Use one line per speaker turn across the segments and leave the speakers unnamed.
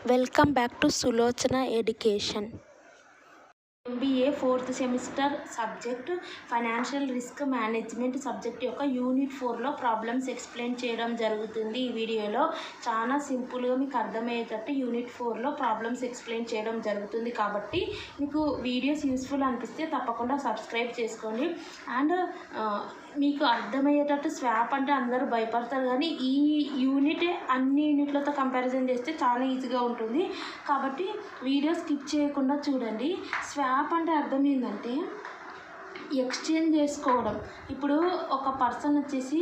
Welcome back to Sulochana education. MBA 4th semester subject financial risk management subject యొక్క unit 4లో problems explain చేయడం జరుగుతుంది. ఈ వీడియోలో చాలా సింపుల్గా మీకు అర్థమయ్యేటట్టు యూనిట్ 4లో ప్రాబ్లమ్స్ ఎక్స్ప్లెయిన్ చేయడం జరుగుతుంది. కాబట్టి మీకు వీడియోస్ యూస్ఫుల్ అనిపిస్తే తప్పకుండా సబ్స్క్రైబ్ చేసుకోండి. అండ్ మీకు అర్థమయ్యేటట్టు స్వాప్ అంటే అందరూ భయపడతారు, కానీ ఈ యూనిట్ అన్ని యూనిట్లతో కంపారిజన్ చేస్తే చాలా ఈజీగా ఉంటుంది. కాబట్టి వీడియో స్కిప్ చేయకుండా చూడండి. స్వాప్ అంటే అర్థం ఏంటంటే ఎక్స్చేంజ్ చేసుకోవడం. ఇప్పుడు ఒక పర్సన్ వచ్చేసి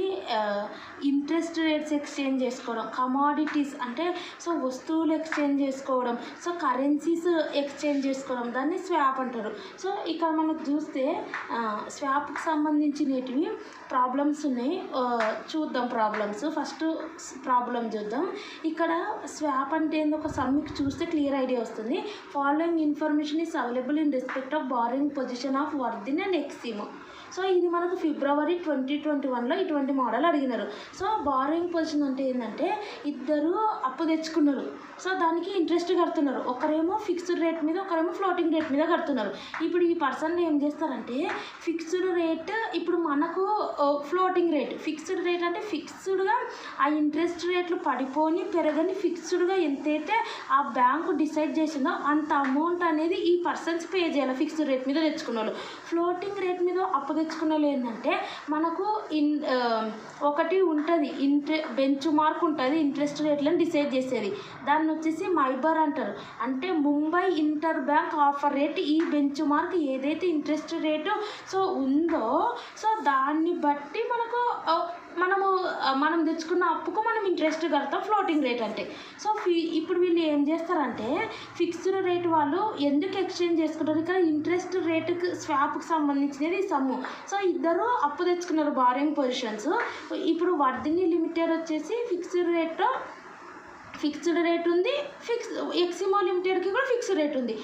ఇంట్రెస్ట్ రేట్స్ ఎక్స్చేంజ్ చేసుకోవడం, కమాడిటీస్ అంటే సో వస్తువులు ఎక్స్చేంజ్ చేసుకోవడం, సో కరెన్సీస్ ఎక్స్చేంజ్ చేసుకోవడం, దాన్ని స్వాప్ అంటారు. సో ఇక్కడ మనకు చూస్తే స్వాప్కి సంబంధించినవి ప్రాబ్లమ్స్ ఉన్నాయి. చూద్దాం ప్రాబ్లమ్స్. ఫస్ట్ ప్రాబ్లం చూద్దాం. ఇక్కడ స్వాప్ అంటే ఏందో ఒక సమ్మికి చూస్తే క్లియర్ ఐడియా వస్తుంది. Following information is available in respect of borrowing position of Vardhin and Eximo. So ఇది మనకు ఫిబ్రవరి 2021లో ఇటువంటి మోడల్ అడిగినారు. సో బారోయింగ్ పొజిషన్ అంటే ఏంటంటే ఇద్దరు అప్పు తెచ్చుకున్నారు. సో దానికి ఇంట్రెస్ట్ కడుతున్నారు. ఒకరేమో ఫిక్స్డ్ రేట్ మీద, ఒకరేమో ఫ్లోటింగ్ రేట్ మీద కడుతున్నారు. ఇప్పుడు ఈ పర్సన్ ఏం చేస్తారంటే ఫిక్స్డ్ రేట్, ఇప్పుడు మనకు ఫ్లోటింగ్ రేట్. ఫిక్స్డ్ రేట్ అంటే ఫిక్స్డ్గా ఆ ఇంట్రెస్ట్ రేట్లు పడిపోని పెరగని ఫిక్స్డ్గా ఎంతైతే ఆ బ్యాంకు డిసైడ్ చేసిందో అంత అమౌంట్ అనేది ఈ పర్సన్స్ పే చేయాలి ఫిక్స్డ్ రేట్ మీద తెచ్చుకున్న వాళ్ళు. ఫ్లోటింగ్ రేట్ మీద అప్పు తెచ్చుకున్న వాళ్ళు ఏంటంటే మనకు ఒకటి ఉంటుంది, బెంచ్ మార్క్ ఉంటుంది ఇంట్రెస్ట్ రేట్లను డిసైడ్ చేసేది. దాన్ని వచ్చేసి మైబర్ అంటారు. అంటే Mumbai inter bank offer rate. ఈ బెంచ్ మార్క్ ఏదైతే ఇంట్రెస్ట్ రేటు సో ఉందో సో దాన్ని బట్టి మనం తెచ్చుకున్న అప్పుకు మనం ఇంట్రెస్ట్ కడతాం ఫ్లోటింగ్ రేట్ అంటే. సో ఇప్పుడు వీళ్ళు ఏం చేస్తారంటే ఫిక్స్డ్ రేట్ వాళ్ళు ఎందుకు ఎక్స్చేంజ్ చేసుకుంటారు, ఇక్కడ ఇంట్రెస్ట్ రేటుకి స్వాప్కి సంబంధించినది సమ్ము. సో ఇద్దరు అప్పు తెచ్చుకున్నారు బారోయింగ్ పొజిషన్స్. ఇప్పుడు వర్ధిని లిమిటెడ్ వచ్చేసి ఫిక్స్డ్ రేట్ ఉంది, ఎక్సిమో లిమిటెడ్కి కూడా ఫిక్స్డ్ రేట్ ఉంది.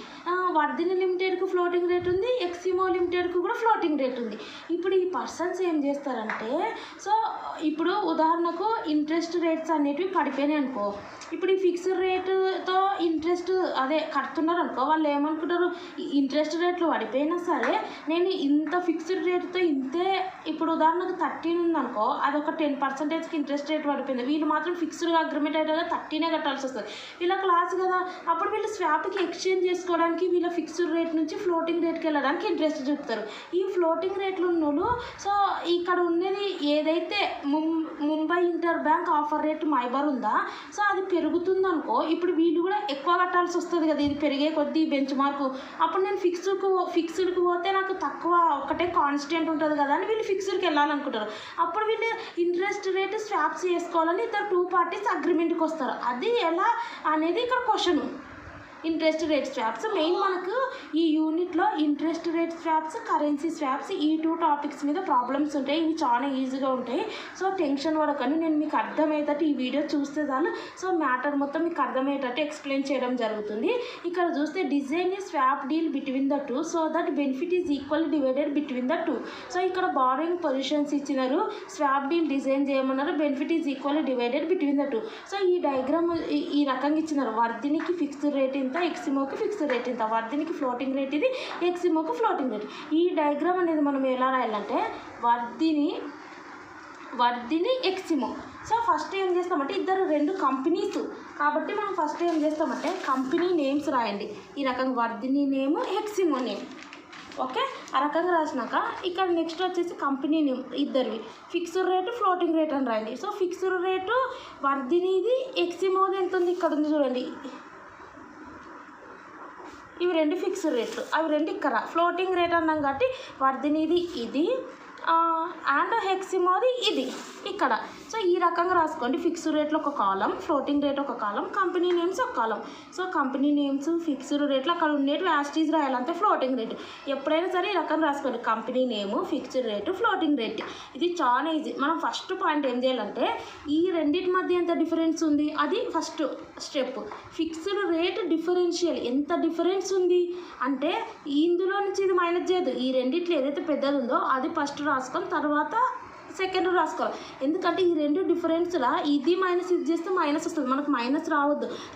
వర్ధిని లిమిటెడ్కి ఫ్లోటింగ్ రేట్ ఉంది, ఎక్సిమో లిమిటెడ్కి కూడా ఫ్లోటింగ్ రేట్ ఉంది. ఇప్పుడు ఈ పర్సన్స్ ఏం చేస్తారంటే సో ఇప్పుడు ఉదాహరణకు ఇంట్రెస్ట్ రేట్స్ అనేటివి పడిపోయినాయి అనుకో. ఇప్పుడు ఈ ఫిక్స్డ్ రేటుతో ఇంట్రెస్ట్ కడుతున్నారు అనుకో, వాళ్ళు ఏమనుకుంటారు ఇంట్రెస్ట్ రేట్లు పడిపోయినా సరే నేను ఇంత ఫిక్స్డ్ రేటుతో ఇంతే. ఇప్పుడు ఉదాహరణకు 13 ఉందనుకో, అదొక 10%కి ఇంట్రెస్ట్ రేట్ పడిపోయింది. వీళ్ళు మాత్రం ఫిక్స్డ్గా అగ్రిమెంట్ అయితే 13 కట్టాల్సి వస్తుంది. వీళ్ళ క్లాస్ కదా, అప్పుడు వీళ్ళు స్వాప్కి ఎక్స్చేంజ్ చేసుకోవడానికి వీళ్ళ ఫిక్స్డ్ రేట్ నుంచి ఫ్లోటింగ్ రేట్కి వెళ్ళడానికి ఇంట్రెస్ట్ చూపుతారు. ఈ ఫ్లోటింగ్ రేట్లు ఉన్నోళ్ళు సో ఇక్కడ ఉన్నది ఏదైతే Mumbai inter bank offer rate MIBOR ఉందా సో అది పెరుగుతుందనుకో, ఇప్పుడు వీళ్ళు కూడా ఎక్కువ కట్టాల్సి వస్తుంది కదా, ఇది పెరిగే కొద్దీ బెంచ్ మార్కు. అప్పుడు నేను ఫిక్స్డ్కి పోతే నాకు తక్కువ ఒకటే కాన్స్టెంట్ ఉంటుంది కదా అని వీళ్ళు ఫిక్స్డ్కి వెళ్ళాలనుకుంటారు. అప్పుడు వీళ్ళు ఇంట్రెస్ట్ రేట్ స్వాప్స్ చేసుకోవాలని ఇద్దరు 2 పార్టీస్ అగ్రిమెంట్కి వస్తారు. అది ఎలా అనేది ఇక్కడ question. Interest rate swaps main మనకు ఈ యూనిట్లో interest rate swaps, currency swaps ఈ 2 టాపిక్స్ మీద ప్రాబ్లమ్స్ ఉంటాయి. ఇవి చాలా ఈజీగా ఉంటాయి. సో టెన్షన్ పడకండి, నేను మీకు అర్థమయ్యేటట్టు ఈ వీడియో చూస్తే చాలు. సో మ్యాటర్ మొత్తం మీకు అర్థమయ్యేటట్టు ఎక్స్ప్లెయిన్ చేయడం జరుగుతుంది. ఇక్కడ చూస్తే డిజైన్ ఈ swap deal between the two so that benefit is equally divided between the two. So ఇక్కడ బారోయింగ్ పొజిషన్స్ ఇచ్చినారు, స్వాప్ డీల్ డిజైన్ చేయమన్నారు, benefit is equally divided between the two. So ఈ డయాగ్రామ్ ఈ రకంగా ఇచ్చినారు. వర్ధినికి ఫిక్స్డ్ రేట్ ఎక్సిమోకి ఫిక్స్డ్ రేట్ ఇంత, వర్ధినికి floating rate ఇది, ఎక్సిమోకి floating rate. ఈ డయాగ్రామ్ అనేది మనం ఎలా రాయాలంటే వర్ధిని ఎక్సిమో. సో ఫస్ట్ ఏం చేస్తామంటే ఇద్దరు 2 కంపెనీస్ కాబట్టి మనం ఫస్ట్ ఏం చేస్తామంటే కంపెనీ నేమ్స్ రాయండి. ఈ రకంగా Vardhini name, Eximo name. Okay, ఆ రకంగా రాసినాక ఇక్కడ నెక్స్ట్ వచ్చేసి కంపెనీ నేమ్ ఇద్దరివి, ఫిక్స్డ్ రేటు ఫ్లోటింగ్ రేట్ అని రాయండి. సో ఫిక్స్డ్ రేటు వర్ధినిది, ఎక్సిమోది ఎంత ఉంది ఇక్కడ ఉంది చూడండి, ఇవి 2 ఫిక్స్డ్ రేట్లు, అవి 2 ఇక్కడ ఫ్లోటింగ్ రేట్ అన్నాం కాబట్టి వర్ధినిది ఇది అండ్ ఎక్సిమోది ఇది ఇక్కడ. సో ఈ రకంగా రాసుకోండి. ఫిక్స్డ్ రేట్లో ఒక కాలం, ఫ్లోటింగ్ రేట్ ఒక కాలం, కంపెనీ నేమ్స్ ఒక కాలం. సో కంపెనీ నేమ్స్ ఫిక్స్డ్ రేట్లు అక్కడ ఉండేవి యాస్టీజ్ రాయాలంటే ఫ్లోటింగ్ రేట్. ఎప్పుడైనా సరే ఈ రకంగా రాసుకోండి, కంపెనీ నేము, ఫిక్స్డ్ రేటు, ఫ్లోటింగ్ రేట్. ఇది చాలా ఈజీ. మనం ఫస్ట్ పాయింట్ ఏం చేయాలంటే ఈ రెండింటి మధ్య ఎంత డిఫరెన్స్ ఉంది అది first step. Fixed rate differential ఎంత డిఫరెన్స్ ఉంది అంటే ఇందులో నుంచి ఇది మైనస్ చేయదు, ఈ రెండిట్లో ఏదైతే పెద్దది ఉందో అది ఫస్ట్ రాసుకొని తర్వాత సెకండ్ రాసుకోవాలి. ఎందుకంటే ఈ రెండు డిఫరెన్స్లా ఇది మైనస్ ఇది చేస్తే మైనస్ వస్తుంది. మనకు మైనస్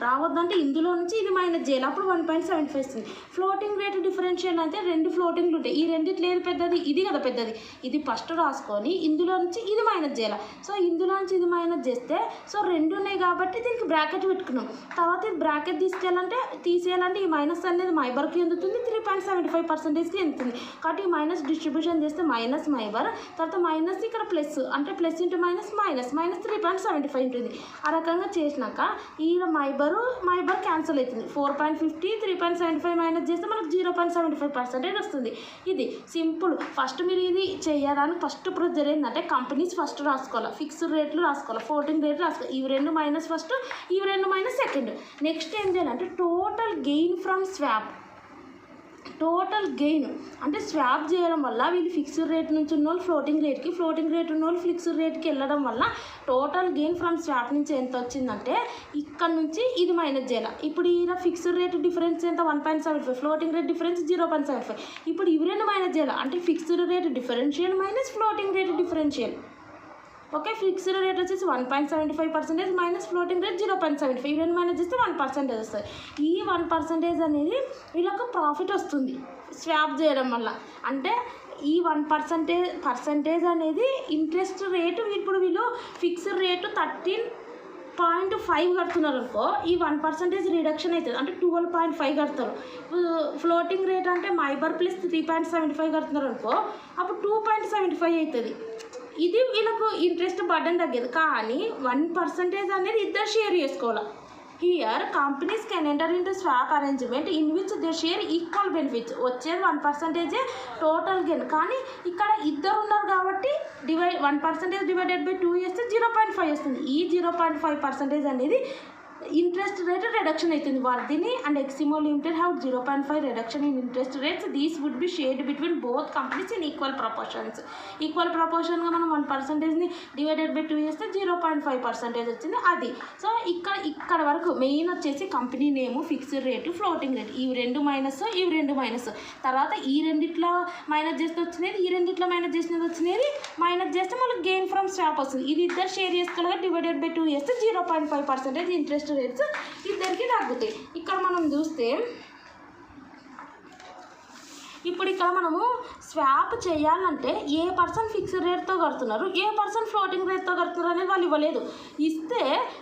రావద్దంటే ఇందులో నుంచి ఇది మైనస్ చేయాలి. అప్పుడు 1.75 వస్తుంది. ఫ్లోటింగ్ రేట్ డిఫరెన్షియల్ అంటే రెండు ఫ్లోటింగ్లు ఉంటాయి. ఈ రెండిట్లో ఏది పెద్దది? ఇది కదా పెద్దది. ఇది ఫస్ట్ రాసుకొని ఇందులో నుంచి ఇది మైనస్ చేయాలి. సో ఇందులో నుంచి ఇది మైనస్ చేస్తే సో రెండు ఉన్నాయి కాబట్టి దీనికి బ్రాకెట్ పెట్టుకున్నాం. తర్వాత ఇది బ్రాకెట్ తీసేయాలంటే ఈ మైనస్ అనేది మైబర్కి ఎందుతుంది, 3.75%కి ఎందుతుంది. కాబట్టి ఈ మైనస్ డిస్ట్రిబ్యూషన్ చేస్తే మైనస్ మైబర్, తర్వాత మైనస్ ఇక్కడ ప్లస్ అంటే ప్లస్ ఇంటూ మైనస్ 3.75 ఉంటుంది. ఆ రకంగా చేసినాక ఈ మైబర్ క్యాన్సిల్ అవుతుంది. 4.50 3.75 మైనస్ చేస్తే మనకు 0.75% వస్తుంది. ఇది సింపుల్. ఫస్ట్ మీరు ఇది చేయడానికి ఫస్ట్ ప్రొసీజర్ ఏంటంటే కంపెనీస్ ఫస్ట్ రాసుకోవాలి, ఫిక్స్డ్ రేట్లు రాసుకోవాలి, ఫ్లోటింగ్ రేట్లు రాసుకోవాలి. ఇవి రెండు మైనస్ ఫస్ట్, ఇవి రెండు మైనస్ సెకండ్. నెక్స్ట్ ఏం చేయాలంటే total gain from swap. Total gain అంటే స్వాప్ చేయడం వల్ల వీళ్ళు ఫిక్స్డ్ రేట్ నుంచి ఉన్న వాళ్ళు ఫ్లోటింగ్ రేట్కి, ఫ్లోటింగ్ రేట్ ఉన్న వాళ్ళు ఫిక్స్డ్ రేట్కి వెళ్ళడం వల్ల టోటల్ గెయిన్ ఫ్రమ్ స్వాప్ నుంచి ఎంత వచ్చిందంటే ఇక్కడ నుంచి ఇది మైనస్ చేయాలి. ఇప్పుడు ఈ ఫిక్స్డ్ రేట్ డిఫరెన్స్ ఎంత 1.75, ఫ్లోటింగ్ రేట్ డిఫరెన్స్ 0.75. ఇప్పుడు ఇవి రెండు మైనస్ చేయాలి. అంటే fixed rate differential minus floating rate differential. Okay, fixed rate వచ్చేసి 1.75% మైనస్ ఫ్లోటింగ్ రేట్ 0.75. ఇవి రెండు మైనస్ చేస్తే 1% వస్తుంది. ఈ 1% అనేది వీళ్ళకి ప్రాఫిట్ వస్తుంది స్వాప్ చేయడం వల్ల. అంటే ఈ 1% అనేది ఇంట్రెస్ట్ రేటు. ఇప్పుడు వీళ్ళు ఫిక్స్డ్ రేటు 13.5 కడుతున్నారు అనుకో, ఈ 1% రిడక్షన్ అవుతుంది. అంటే 12.5 కడతారు. ఫ్లోటింగ్ రేట్ అంటే మైబర్ ప్లస్ 3.75 కడుతున్నారు అనుకో, అప్పుడు 2.75 అవుతుంది. ఇది వీళ్ళకు ఇంట్రెస్ట్ బర్డెన్ తగ్గేది. కానీ 1% అనేది ఇద్దరు షేర్ చేసుకోవాలి. Here companies can enter in to swap arrangement in which they share equal benefits. వచ్చేది 1% టోటల్ గెయిన్. కానీ ఇక్కడ ఇద్దరు ఉన్నారు కాబట్టి 1% డివైడెడ్ బై 2 చేస్తే 0.5 వస్తుంది. ఈ 0.5% అనేది ఇంట్రెస్ట్ రేట్ రిడక్షన్ అవుతుంది. Vardhini and Eximo limited have 0.5 reduction in interest rates. These would be shared between both companies in equal proportions. Equal ప్రపోర్షన్గా మనం 1%ని డివైడెడ్ బై 2 చేస్తే 0.5% వచ్చింది. అది సో ఇక్కడ వరకు మెయిన్ వచ్చేసి కంపెనీ నేము, ఫిక్స్డ్ రేటు, ఫ్లోటింగ్ రేట్. ఇవి రెండు మైనస్, ఇవి రెండు మైనస్. తర్వాత ఈ రెండిట్లో మైనస్ చేస్తే వచ్చినది, ఈ రెండిట్లో మైనస్ చేసినది వచ్చినది మైనస్ చేస్తే మనకు గెయిన్ ఫ్రమ్ స్వాప్ వస్తుంది. ఇది ఇద్దరు షేర్ చేసుకోవాలి, డివైడెడ్ బై 2 చేస్తే 0.5% ఇంట్రెస్ట్ రేట్స్ ఇద్దరికి తగ్గుతాయి. ఇక్కడ మనం చూస్తే ఇప్పుడు ఇక్కడ మనము స్వాప్ చేయాలంటే ఏ పర్సన్ ఫిక్స్డ్ రేట్తో కడుతున్నారు, ఏ పర్సన్ ఫ్లోటింగ్ రేట్తో కడుతున్నారు అనేది వాళ్ళు ఇవ్వలేదు. ఇస్తే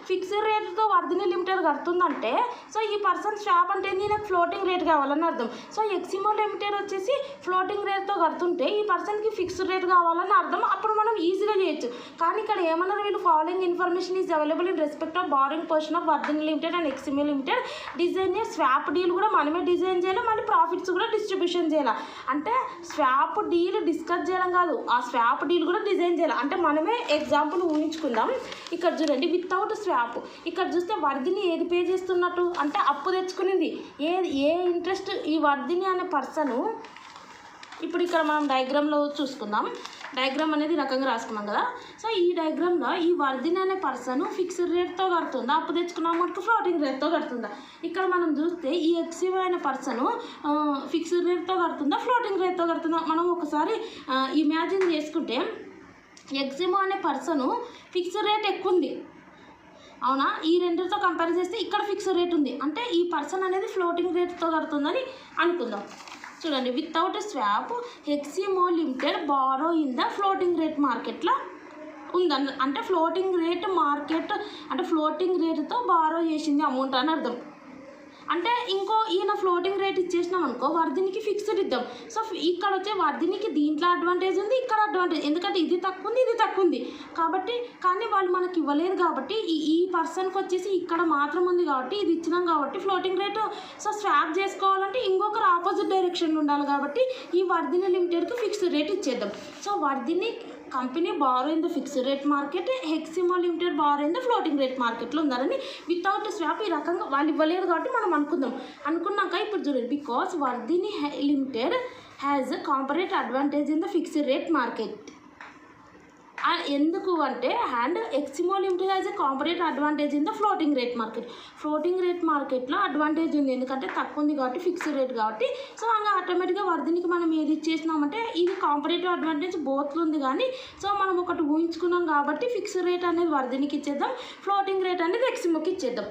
ఫిక్స్డ్ రేట్తో వర్ధిని లిమిటెడ్ కడుతుందంటే సో ఈ పర్సన్ స్వాప్ అంటే నాకు ఫ్లోటింగ్ రేట్ కావాలని అర్థం. సో ఎక్సిమో లిమిటెడ్ వచ్చేసి ఫ్లోటింగ్ రేట్తో కడుతుంటే ఈ పర్సన్కి ఫిక్స్డ్ రేట్ కావాలని అర్థం. అప్పుడు మనం ఈజీగా చేయొచ్చు. కానీ ఇక్కడ ఏమన్నారు వీళ్ళు, following information is available in respect of borrowing position of Vardhini limited and Eximo limited. Design swap deal కూడా మనమే డిజైన్ చేయాలి, మళ్ళీ ప్రాఫిట్స్ కూడా డిస్ట్రిబ్యూషన్ చేయాలి. అంటే స్వాప్ డీల్ డిస్కస్ చేయడం కాదు, ఆ స్వాప్ డీల్ కూడా డిజైన్ చేయాలి. అంటే మనమే ఎగ్జాంపుల్ ఊహించుకుందాం. ఇక్కడ చూడండి, వితౌట్ స్వాప్ ఇక్కడ చూస్తే వర్ధిని ఏది పే చేస్తున్నట్టు అంటే అప్పు తెచ్చుకునింది. ఏ ఇంట్రెస్ట్ ఈ వర్ధిని అనే పర్సను. ఇప్పుడు ఇక్కడ మనం డయాగ్రామ్లో చూసుకుందాం. డయాగ్రామ్ అనేది రకంగా రాసుకున్నాం కదా. సో ఈ డయాగ్రామ్లో ఈ వర్ధిని అనే పర్సన్ ఫిక్స్డ్ రేట్తో కడుతుందా, అప్పు తెచ్చుకున్న అమౌంట్కి ఫ్లోటింగ్ రేట్తో కడుతుందా. ఇక్కడ మనం చూస్తే ఈ ఎక్సిమో అనే పర్సన్ ఫిక్స్డ్ రేట్తో కడుతుందా, ఫ్లోటింగ్ రేట్తో కడుతుందా. మనం ఒకసారి ఇమాజిన్ చేసుకుంటే ఎక్సిమో అనే పర్సన్ ఫిక్స్డ్ రేట్ ఎక్కువ ఉంది, అవునా. ఈ రెండుతో కంపేర్ చేస్తే ఇక్కడ ఫిక్స్డ్ రేట్ ఉంది. అంటే ఈ పర్సన్ అనేది ఫ్లోటింగ్ రేట్తో కడుతుందని అనుకుందాం. చూడండి, without swap Eximo limited borrow in the floating rate మార్కెట్లో ఉందని. అంటే ఫ్లోటింగ్ రేట్ మార్కెట్ అంటే ఫ్లోటింగ్ రేట్తో బారో చేసింది అమౌంట్ అని అర్థం. అంటే ఇంకో ఈయన ఫ్లోటింగ్ రేట్ ఇచ్చేసినాం అనుకో, వర్ధినికి ఫిక్స్డ్ ఇద్దాం. సో ఇక్కడ వచ్చే వర్ధినికి దీంట్లో అడ్వాంటేజ్ ఉంది, ఇక్కడ అడ్వాంటేజ్. ఎందుకంటే ఇది తక్కువ ఉంది, ఇది తక్కువ ఉంది కాబట్టి. కానీ వాళ్ళు మనకి ఇవ్వలేదు కాబట్టి ఈ పర్సన్కి వచ్చేసి ఇక్కడ మాత్రం ఉంది కాబట్టి ఇది ఇచ్చినాం కాబట్టి ఫ్లోటింగ్ రేటు. సో స్వాప్ చేసుకోవాలంటే ఇంకొకరు ఆపోజిట్ డైరెక్షన్లో ఉండాలి కాబట్టి ఈ వర్ధిని లిమిటెడ్కి ఫిక్స్డ్ రేట్ ఇచ్చేద్దాం. So Vardhini company borrow in the fixed rate market, Eximo limited borrow in the floating rate మార్కెట్లో ఉన్నారని వితౌట్ స్వాప్ ఈ రకంగా వాళ్ళు ఇవ్వలేదు కాబట్టి మనం అనుకున్నాక ఇప్పుడు చూడండి, because Vardhini limited has comparate advantage in the fixed rate market. ఎందుకు అంటే and Eximo limited has a comparative advantage in the floating rate market. Floating rate మార్కెట్లో అడ్వాంటేజ్ ఉంది, ఎందుకంటే తక్కువ ఉంది కాబట్టి, ఫిక్స్డ్ రేట్ కాబట్టి. సో అలా ఆటోమేటిక్గా వర్ధినికి మనం ఏది ఇచ్చేసినామంటే ఇది కాంపరేటివ్ అడ్వాంటేజ్ బోత్లో ఉంది, కానీ సో మనం ఒకటి ఊహించుకున్నాం కాబట్టి ఫిక్స్డ్ రేట్ అనేది వర్ధినికి ఇచ్చేద్దాం, ఫ్లోటింగ్ రేట్ అనేది ఎక్సిమోకి ఇచ్చేద్దాం.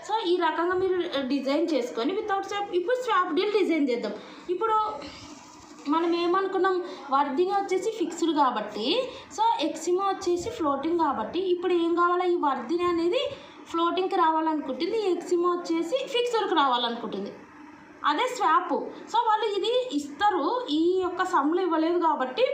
సో ఈ రకంగా మీరు డిజైన్ చేసుకొని వితౌట్ స్వాప్, ఇప్పుడు స్వాప్ డీల్ డిజైన్ చేద్దాం. ఇప్పుడు మనం ఏమనుకున్నాం, వర్ధిని వచ్చేసి ఫిక్స్డ్ కాబట్టి, సో ఎక్సిమో వచ్చేసి ఫ్లోటింగ్ కాబట్టి, ఇప్పుడు ఏం కావాలా, ఈ వర్ధిని అనేది ఫ్లోటింగ్కి రావాలనుకుంటుంది, ఈ ఎక్సిమో వచ్చేసి ఫిక్స్డ్కి రావాలనుకుంటుంది. అదే స్వాప్. సో వాళ్ళు ఇది ఇస్తారు, ఈ యొక్క సమ్లు ఇవ్వలేదు కాబట్టి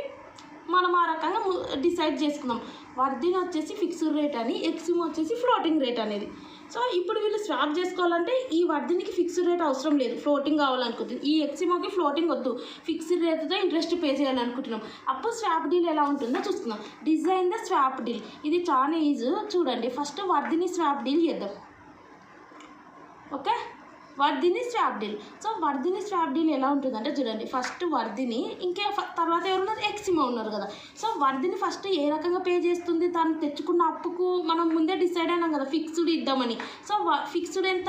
మనం ఆ రకంగా డిసైడ్ చేసుకుందాం. వర్ధిని వచ్చేసి ఫిక్స్డ్ రేట్ అని, ఎక్సిమో వచ్చేసి ఫ్లోటింగ్ రేట్ అనేది. సో ఇప్పుడు వీళ్ళు స్వాప్ చేసుకోవాలంటే ఈ వర్ధినికి ఫిక్స్డ్ రేట్ అవసరం లేదు, ఫ్లోటింగ్ కావాలనుకుంటుంది. ఈ ఎక్సిమోకి ఫ్లోటింగ్ వద్దు, ఫిక్స్డ్ రేట్తో ఇంట్రెస్ట్ పే చేయాలనుకుంటున్నాం. అప్పుడు స్వాప్ డీల్ ఎలా ఉంటుందో చూస్తున్నాం. Design the swap deal. ఇది చాలా ఈజీ చూడండి. ఫస్ట్ వర్ధిని స్వాప్ డీల్ చేద్దాం. Okay, Vardhini swap deal. So Vardhini swap deal ఎలా ఉంటుందంటే చూడండి, ఫస్ట్ వర్ధిని, తర్వాత ఎవరున్నారు, ఎక్సిమో ఉన్నారు కదా. సో వర్ధిని ఫస్ట్ ఏ రకంగా పే చేస్తుంది, తను తెచ్చుకున్న అప్పుకు మనం ముందే డిసైడ్ అయినాం కదా ఫిక్స్డ్ ఇద్దామని. సో ఫిక్స్డ్ ఎంత,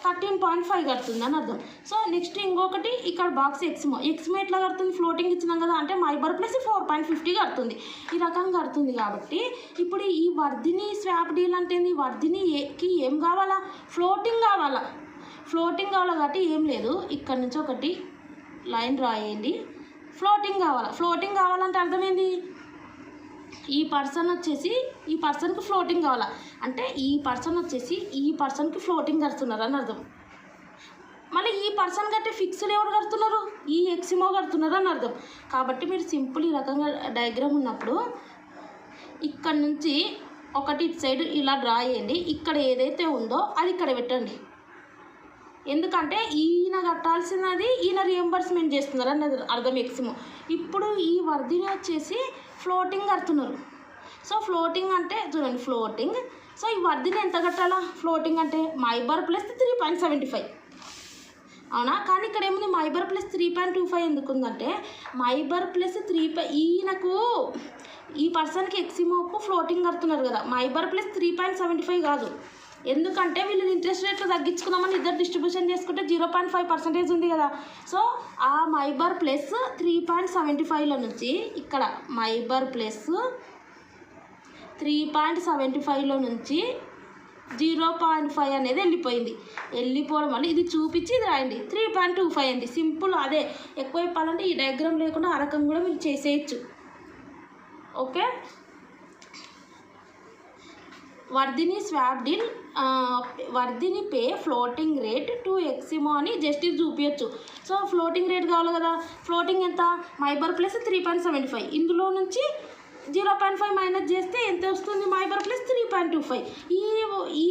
13.5 కడుతుంది అని అర్థం. సో నెక్స్ట్ ఇంకొకటి ఇక్కడ బాక్స్ ఎక్సిమో ఎట్లా కడుతుంది, ఫ్లోటింగ్ ఇచ్చినాం కదా, అంటే మైబర్ ప్లస్ 4.50 కడుతుంది. ఈ రకంగా కడుతుంది కాబట్టి ఇప్పుడు ఈ వర్ధిని స్వాప్ డీల్ అంటే వర్ధినికి ఏం కావాలా, ఫ్లోటింగ్ కావాలా. ఫ్లోటింగ్ కావాలి కాబట్టి ఏం లేదు, ఇక్కడ నుంచి ఒకటి లైన్ రాయండి. ఫ్లోటింగ్ కావాలా. ఫ్లోటింగ్ కావాలంటే అర్థమైంది, ఈ పర్సన్ వచ్చేసి ఈ పర్సన్కి ఫ్లోటింగ్ కావాలా, అంటే ఈ పర్సన్ వచ్చేసి ఈ పర్సన్కి ఫ్లోటింగ్ కడుతున్నారు అని అర్థం. మళ్ళీ ఈ పర్సన్ కంటే ఫిక్స్డ్ ఎవరు కడుతున్నారు, ఈ ఎక్సిమో కడుతున్నారు అని అర్థం. కాబట్టి మీరు సింపుల్ ఈ రకంగా డయాగ్రామ్ ఉన్నప్పుడు ఇక్కడ నుంచి ఒకటి ఇటు సైడ్ ఇలా డ్రా చేయండి. ఇక్కడ ఏదైతే ఉందో అది ఇక్కడ పెట్టండి, ఎందుకంటే ఈయన కట్టాల్సినది ఈయన రియంబర్స్మెంట్ చేస్తున్నారు అన్నది అర్థం ఎక్సిమో. ఇప్పుడు ఈ వర్ధిని వచ్చేసి ఫ్లోటింగ్ కడుతున్నారు. సో ఫ్లోటింగ్ అంటే చూడండి, ఫ్లోటింగ్. సో ఈ వర్ధిని ఎంత కట్టాలా, ఫ్లోటింగ్ అంటే మైబర్ ప్లస్ 3.75 అవునా. కానీ ఇక్కడ ఏముంది, మైబర్ ప్లస్ 3.25 ఎందుకు ఉందంటే, మైబర్ ప్లస్ 3 ఈయనకు ఈ పర్సన్కి ఎక్సిమోకు ఫ్లోటింగ్ కడుతున్నారు కదా, మైబర్ ప్లస్ 3.75 కాదు. ఎందుకంటే వీళ్ళు ఇంట్రెస్ట్ రేట్లు తగ్గించుకున్నామని ఇద్దరు డిస్ట్రిబ్యూషన్ చేసుకుంటే 0.5% ఉంది కదా. సో ఆ మైబర్ ప్లస్ 3.75లో నుంచి ఇక్కడ మైబర్ ప్లస్ 3.75లో నుంచి 0.5 అనేది వెళ్ళిపోవడం వల్ల ఇది చూపించి ఇది రాయండి, 3.25 అయింది. సింపుల్. అదే ఎక్కువ చెప్పాలంటే ఈ డయాగ్రామ్ లేకుండా ఆ రకం కూడా మీరు చేసేయచ్చు. Okay, Vardhini swap deal, Vardhini pay floating rate to Eximo అని జస్ట్ ఇది చూపించచ్చు. సో ఫ్లోటింగ్ రేట్ కావాలి కదా, ఫ్లోటింగ్ ఎంత, మైబర్ ప్లస్ 3.75, ఇందులో నుంచి 0.5 మైనస్ చేస్తే ఎంత వస్తుంది, మైబర్ ప్లస్ 3.25. ఈ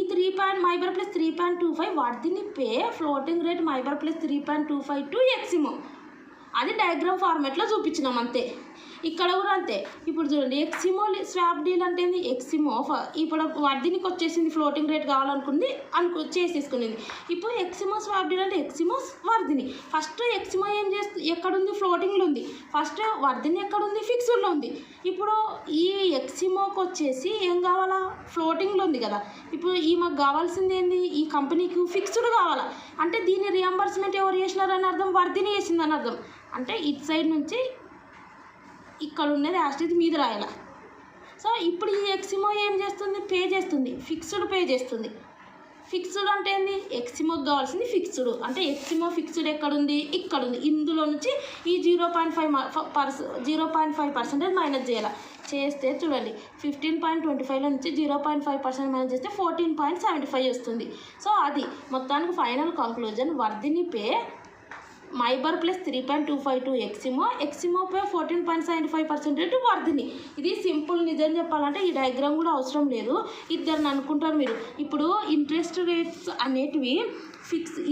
MIBOR plus 3.25 Vardhini pay floating rate MIBOR plus 3.25 to Eximo. అది డయాగ్రామ్ ఫార్మాట్లో చూపించినాం అంతే. ఇక్కడ కూడా అంతే. ఇప్పుడు చూడండి, ఎక్సిమో స్వాప్ డీల్ అంటే ఏంది, ఎక్సిమో ఇప్పుడు వర్ధినికి వచ్చేసింది ఫ్లోటింగ్ రేట్ కావాలనుకుంది చేసేసుకునేది. ఇప్పుడు ఎక్సిమో స్వాప్ డీల్ అంటే ఎక్సిమో వర్ధిని. ఫస్ట్ ఎక్సిమో ఏం ఎక్కడుంది, ఫ్లోటింగ్లో ఉంది. ఫస్ట్ వర్ధిని ఎక్కడుంది, ఫిక్స్డ్లో ఉంది. ఇప్పుడు ఈ ఎక్సిమోకి వచ్చేసి ఏం కావాలా, ఫ్లోటింగ్లో ఉంది కదా. ఇప్పుడు మాకు కావాల్సింది ఏంది, ఈ కంపెనీకి ఫిక్స్డ్ కావాలా, అంటే దీని రియంబర్స్మెంట్ ఎవరు చేసినారని అర్థం, వర్ధిని చేసిందని అర్థం. అంటే ఇటు సైడ్ నుంచి ఇక్కడ ఉన్నది యాస్టిజ్ మీద రాయాల. సో ఇప్పుడు ఈ ఎక్సిమో ఏం చేస్తుంది, పే చేస్తుంది, ఫిక్స్డ్ పే చేస్తుంది. ఫిక్స్డ్ అంటే ఏంది, ఎక్సిమోకి కావాల్సింది ఫిక్స్డ్, అంటే ఎక్సిమో ఫిక్స్డ్ ఎక్కడుంది, ఇక్కడ ఉంది. ఇందులో నుంచి ఈ 0.5% మైనస్ చేయాలి. చేస్తే చూడండి, 15.25లో నుంచి 0.5% మైనస్ చేస్తే 14.75 వస్తుంది. సో అది మొత్తానికి final conclusion, Vardhini pay MIBOR plus 3.25 to Eximo pay 14.75% to Vardhini. ఇది సింపుల్. నిజం చెప్పాలంటే ఈ డయాగ్రామ్ కూడా అవసరం లేదు, ఇద్దరిని అనుకుంటారు మీరు. ఇప్పుడు ఇంట్రెస్ట్ రేట్స్ అనేటివి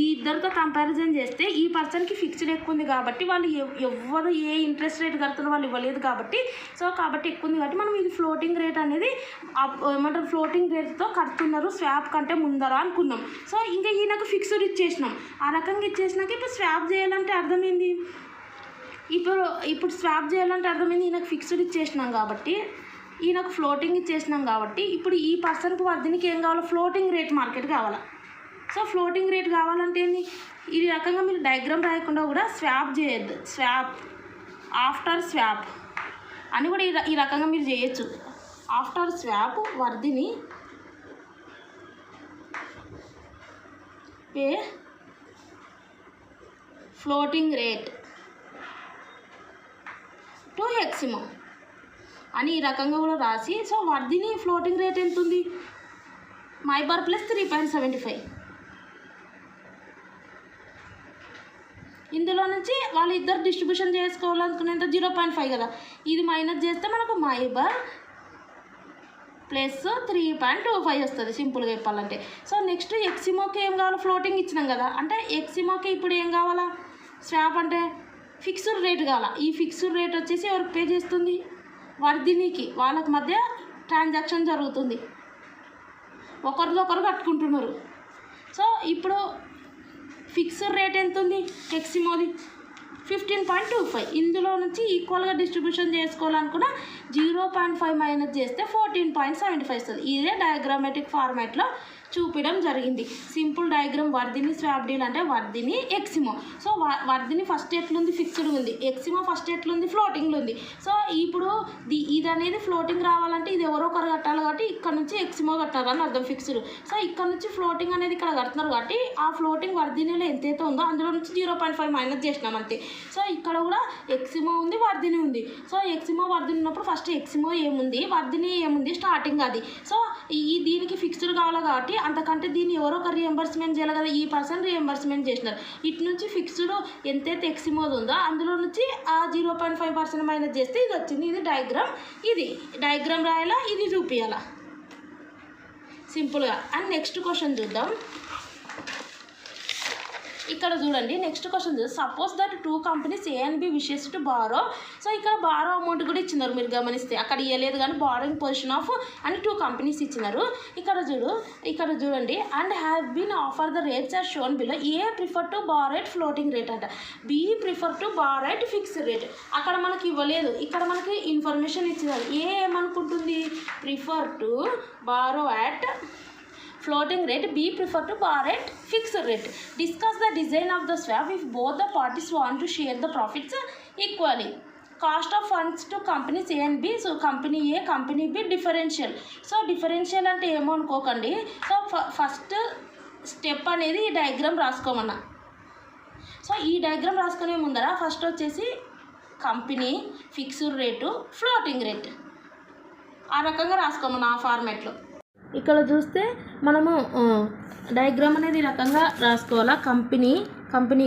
ఈ ఇద్దరితో కంపారిజన్ చేస్తే ఈ పర్సన్కి ఫిక్స్డ్ ఎక్కువ ఉంది కాబట్టి వాళ్ళు ఎవరు ఏ ఇంట్రెస్ట్ రేట్ కడుతున్న వాళ్ళు ఇవ్వలేదు కాబట్టి, కాబట్టి ఎక్కువ ఉంది కాబట్టి మనం ఇది ఫ్లోటింగ్ రేట్ అనేది ఏమంటారు, ఫ్లోటింగ్ రేట్తో కడుతున్నారు స్వాప్ కంటే ముందర అనుకున్నాం. సో ఇంకా ఈయనకు ఫిక్స్డ్ ఇచ్చేసినాం. ఆ రకంగా ఇచ్చేసినాక ఇప్పుడు స్వాప్ చేయాలంటే అర్థమైంది, ఇప్పుడు స్వాప్ చేయాలంటే అర్థమైంది, ఈయనకు ఫిక్స్డ్ ఇచ్చేసినాం కాబట్టి ఈయనకు ఫ్లోటింగ్ ఇచ్చేసినాం కాబట్టి ఇప్పుడు ఈ పర్సన్కి వర్ధినికి ఏం కావాలో ఫ్లోటింగ్ రేట్ మార్కెట్ కావాలా. సో ఫ్లోటింగ్ రేట్ కావాలంటే ఏంది, ఈ రకంగా మీరు డయాగ్రామ్ రాయకుండా కూడా స్వాప్ చేయొద్దు. స్వాప్, ఆఫ్టర్ స్వాప్ అని కూడా ఈ రకంగా మీరు చేయొచ్చు. After swap Vardhini pay floating rate to Eximo అని ఈ రకంగా కూడా రాసి, సో వర్ధిని ఫ్లోటింగ్ రేట్ ఎంత ఉంది, మైబార్ ప్లస్ 3.75. ఇందులో నుంచి వాళ్ళిద్దరు డిస్ట్రిబ్యూషన్ చేసుకోవాలనుకునేంత 0.5 కదా, ఇది మైనస్ చేస్తే మనకు మైబార్ ప్లస్ 3.25 వస్తుంది సింపుల్గా చెప్పాలంటే. సో నెక్స్ట్ ఎక్సిమోకి ఏం కావాలో ఫ్లోటింగ్ ఇచ్చినాం కదా, అంటే ఎక్సిమోకి ఇప్పుడు ఏం కావాలా, స్వాప్ అంటే ఫిక్స్డ్ రేట్ కావాలా. ఈ ఫిక్స్డ్ రేట్ వచ్చేసి ఎవరికి పే చేస్తుంది, వర్ధినికి. వాళ్ళకి మధ్య ట్రాన్సాక్షన్ జరుగుతుంది, ఒకరిదొకరు కట్టుకుంటున్నారు. సో ఇప్పుడు ఫిక్స్డ్ రేట్ ఎంత ఉంది ఎక్సిమోది, 15.25. ఇందులో నుంచి ఈక్వల్గా డిస్ట్రిబ్యూషన్ చేసుకోవాలనుకున్న 0.5 మైనస్ చేస్తే 14.75 వస్తుంది. ఇదే డయాగ్రామేటిక్ ఫార్మాట్లో చూపించడం జరిగింది. Simple diagram Vardhini swap deal అంటే వర్ధిని ఎక్సిమో. సో వర్ధిని ఫస్ట్ ఎట్లుంది, ఫిక్స్డ్ ఉంది. ఎక్సిమో ఫస్ట్ ఎట్లుంది, ఫ్లోటింగ్లో ఉంది. సో ఇప్పుడు ఇది అనేది ఫ్లోటింగ్ రావాలంటే ఇది ఎవరో ఒకరు కట్టాలి కాబట్టి ఇక్కడ నుంచి ఎక్సిమో కట్టాలని అర్థం, ఫిక్స్డ్. సో ఇక్కడ నుంచి ఫ్లోటింగ్ అనేది ఇక్కడ కడుతున్నారు కాబట్టి ఆ ఫ్లోటింగ్ వర్ధినిలో ఎంతైతే ఉందో అందులో నుంచి 0.5 మైనస్ చేసినాం అంతే. సో ఇక్కడ కూడా ఎక్సిమో ఉంది, వర్ధిని ఉంది. సో ఎక్సిమో వర్ధిని ఉన్నప్పుడు ఫస్ట్ ఎక్సిమో ఏముంది, వర్ధిని ఏముంది, స్టార్టింగ్ అది. సో దీనికి ఫిక్స్డ్ కావాలి కాబట్టి అంతకంటే దీన్ని ఎవరో ఒక రియంబర్స్మెంట్ చేయాలి కదా, ఈ పర్సన్ రియంబర్స్మెంట్ చేసినారు. ఇటు నుంచి ఫిక్స్డ్ ఎంతైతే ఎక్సిమోది ఉందో అందులో నుంచి ఆ 0.5% మైనస్ చేస్తే ఇది వచ్చింది. ఇది డయాగ్రామ్, ఇది డయాగ్రామ్ రాయాలా, ఇది చూపించాలా సింపుల్గా. అండ్ నెక్స్ట్ క్వశ్చన్ చూద్దాం. ఇక్కడ చూడండి నెక్స్ట్ క్వశ్చన్ చూసి, suppose that 2 companies A and B wishes to borrow. So ఇక్కడ బారో అమౌంట్ కూడా ఇచ్చినారు, మీరు గమనిస్తే అక్కడ ఇవ్వలేదు కానీ బారోయింగ్ పొజిషన్ ఆఫ్ అని 2 కంపెనీస్ ఇచ్చినారు. ఇక్కడ చూడండి, and have been offer the rates are shown below. A prefer to borrow at floating rate అంట, B prefer to borrow at fixed rate. అక్కడ మనకి ఇవ్వలేదు, ఇక్కడ మనకి ఇన్ఫర్మేషన్ ఇచ్చినారు. ఏమనుకుంటుంది, prefer to borrow at floating rate, B prefer to borrow at fixed rate. Discuss the design of the swap if both the parties want to share the profits equally. Cost of funds to companies A and B. So company A, company B differential. So differential అంటే ఏమో అనుకోకండి. So first step అనేది ఈ diagram రాసుకోమన్నా. So ఈ diagram రాసుకునే ముందర first వచ్చేసి company, fixed rate, floating rate ఆ రకంగా రాసుకోమన్నా ఆ ఫార్మాట్లో. ఇక్కడ చూస్తే మనము డయాగ్రామ్ అనేది ఈ రకంగా రాసుకోవాలా. Company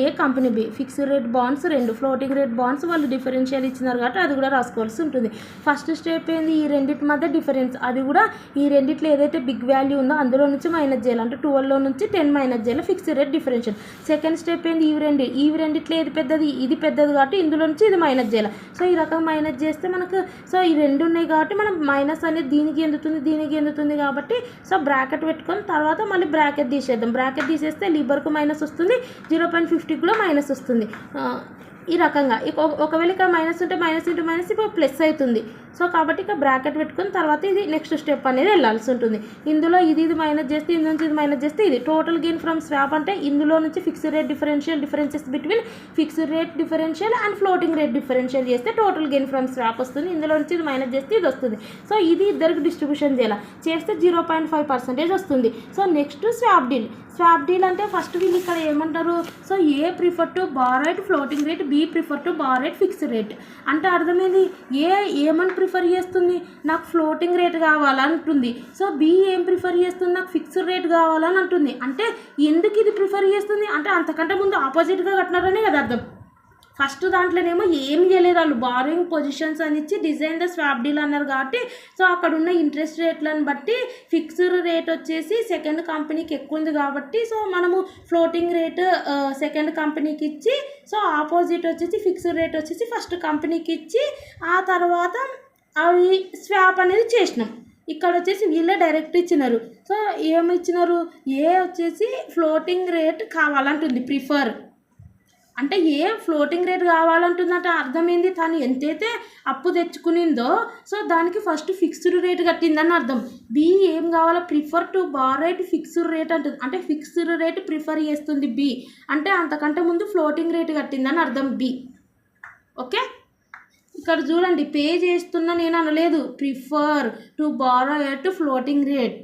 A, company B, fixed rate bonds 2, floating rate bonds వాళ్ళు డిఫరెన్షియల్ ఇచ్చినారు కాబట్టి అది కూడా రాసుకోవాల్సి ఉంటుంది. ఫస్ట్ స్టెప్ ఏంది, ఈ రెండింటి మధ్య డిఫరెన్స్, అది కూడా ఈ రెండిట్లో ఏదైతే బిగ్ వాల్యూ ఉందో అందులో నుంచి మైనస్ చేయాలి, అంటే 12లో నుంచి 10 మైనస్ చేయాలి, fixed rate differential. Second step ఏంది, ఈ రెండిట్లో ఏది పెద్దది, ఇది పెద్దది కాబట్టి ఇందులో నుంచి ఇది మైనస్ చేయాలి. సో ఈ రకంగా మైనస్ చేస్తే మనకు సో ఈ రెండు ఉన్నాయి కాబట్టి మనం మైనస్ అనేది దీనికి ఎందుతుంది కాబట్టి సో బ్రాకెట్ పెట్టుకొని తర్వాత మళ్ళీ బ్రాకెట్ తీసేద్దాం. బ్రాకెట్ తీసేస్తే లిబర్కు మైనస్ వస్తుంది, 0.50 కూడా మైనస్ వస్తుంది. ఈ రకంగా ఒకవేళ ఇక్కడ మైనస్ ఉంటే మైనస్ ఇంటూ మైనస్ ఇప్పుడు ప్లస్ అవుతుంది. సో కాబట్టి ఇక్కడ బ్రాకెట్ పెట్టుకుని తర్వాత ఇది నెక్స్ట్ స్టెప్ అనేది వెళ్ళాల్సి ఉంటుంది. ఇందులో ఇది మైనస్ చేస్తే ఇందు నుంచి ఇది మైనస్ చేస్తే ఇది టోటల్ గెయిన్ ఫ్రమ్ స్వాప్ అంటే ఇందులో నుంచి fixed rate differences between fixed rate differential and floating rate differential చేస్తే టోటల్ గెయిన్ ఫ్రమ్ స్వాప్ వస్తుంది. ఇందులో నుంచి ఇది మైనస్ చేస్తే ఇది వస్తుంది. సో ఇది ఇద్దరికి డిస్ట్రిబ్యూషన్ చేస్తే 0.5% వస్తుంది. సో నెక్స్ట్ స్వాప్ డీల్ అంటే ఫస్ట్ వీళ్ళు ఇక్కడ ఏమంటారు, so A prefer to borrow at floating rate, B prefer to borrow at fixed rate. అంటే అర్థమైంది, ఏమని ప్రిఫర్ చేస్తుంది, నాకు ఫ్లోటింగ్ రేట్ కావాలంటుంది. సో బి ఏం ప్రిఫర్ చేస్తుంది, నాకు ఫిక్స్డ్ రేట్ కావాలని అంటుంది. అంటే ఎందుకు ఇది ప్రిఫర్ చేస్తుంది అంటే అంతకంటే ముందు ఆపోజిట్గా కట్టినారనే కదా అర్థం. ఫస్ట్ దాంట్లోనేమో ఏం చేయలేదు, వాళ్ళు బారోయింగ్ పొజిషన్స్ అని ఇచ్చి డిజైన్ ద స్వాప్ డీల్ అన్నారు కాబట్టి సో అక్కడ ఉన్న ఇంట్రెస్ట్ రేట్లను బట్టి ఫిక్స్డ్ రేట్ వచ్చేసి సెకండ్ కంపెనీకి ఎక్కువ ఉంది కాబట్టి సో మనము ఫ్లోటింగ్ రేట్ సెకండ్ కంపెనీకి ఇచ్చి సో ఆపోజిట్ వచ్చేసి ఫిక్స్డ్ రేట్ వచ్చేసి ఫస్ట్ కంపెనీకి ఇచ్చి ఆ తర్వాత అవి స్వాప్ అనేది చేసినాం. ఇక్కడ వచ్చేసి వీళ్ళే డైరెక్ట్ ఇచ్చినారు. సో ఏమి ఇచ్చినారు, ఏ వచ్చేసి ఫ్లోటింగ్ రేట్ కావాలంటుంది ప్రిఫర్, అంటే ఏ ఫ్లోటింగ్ రేట్ కావాలంటుందంటే అర్థమైంది, తను ఎంతైతే అప్పు తెచ్చుకునిందో సో దానికి ఫస్ట్ ఫిక్స్డ్ రేట్ కట్టిందని అర్థం. బి ఏం కావాలో prefer to borrow at fixed rate అంటుంది, అంటే ఫిక్స్డ్ రేట్ ప్రిఫర్ చేస్తుంది బి, అంటే అంతకంటే ముందు ఫ్లోటింగ్ రేట్ కట్టిందని అర్థం బి. ఓకే, ఇక్కడ చూడండి పే చేస్తున్నా నేను అనలేదు, prefer to borrow at floating rate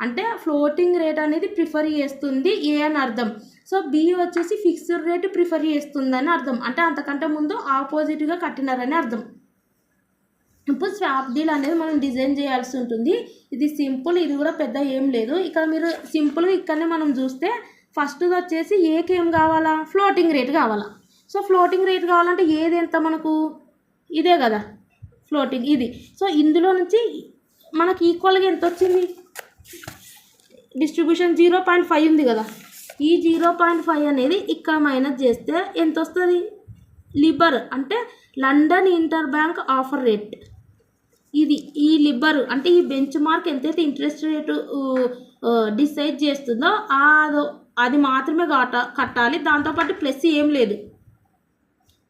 అంటే ఫ్లోటింగ్ రేట్ అనేది ప్రిఫర్ చేస్తుంది ఏ అని అర్థం. సో బి వచ్చేసి ఫిక్స్డ్ రేట్ ప్రిఫర్ చేస్తుందని అర్థం, అంటే అంతకంటే ముందు ఆపోజిట్గా కట్టినారని అర్థం. ఇప్పుడు స్వాప్ డీల్ అనేది మనం డిజైన్ చేయాల్సి ఉంటుంది. ఇది సింపుల్, ఇది కూడా పెద్ద ఏం లేదు. ఇక్కడ మీరు సింపుల్గా ఇక్కడనే మనం చూస్తే ఫస్ట్ వచ్చేసి ఏకి ఏం కావాలా, ఫ్లోటింగ్ రేట్ కావాలా. సో ఫ్లోటింగ్ రేట్ కావాలంటే ఏది ఎంత మనకు, ఇదే కదా ఫ్లోటింగ్ ఇది. సో ఇందులో నుంచి మనకి ఈక్వల్గా ఎంత వచ్చింది, డిస్ట్రిబ్యూషన్ 0.5 ఉంది కదా, ఈ 0.5 అనేది ఇక్కడ మైనస్ చేస్తే ఎంత వస్తుంది, లిబర్ అంటే London inter bank offer rate. ఇది ఈ లిబర్ అంటే ఈ బెంచ్ మార్క్ ఎంతైతే ఇంట్రెస్ట్ రేటు డిసైడ్ చేస్తుందో అది మాత్రమే కట్టాలి. దాంతోపాటు ప్లస్ ఏం లేదు,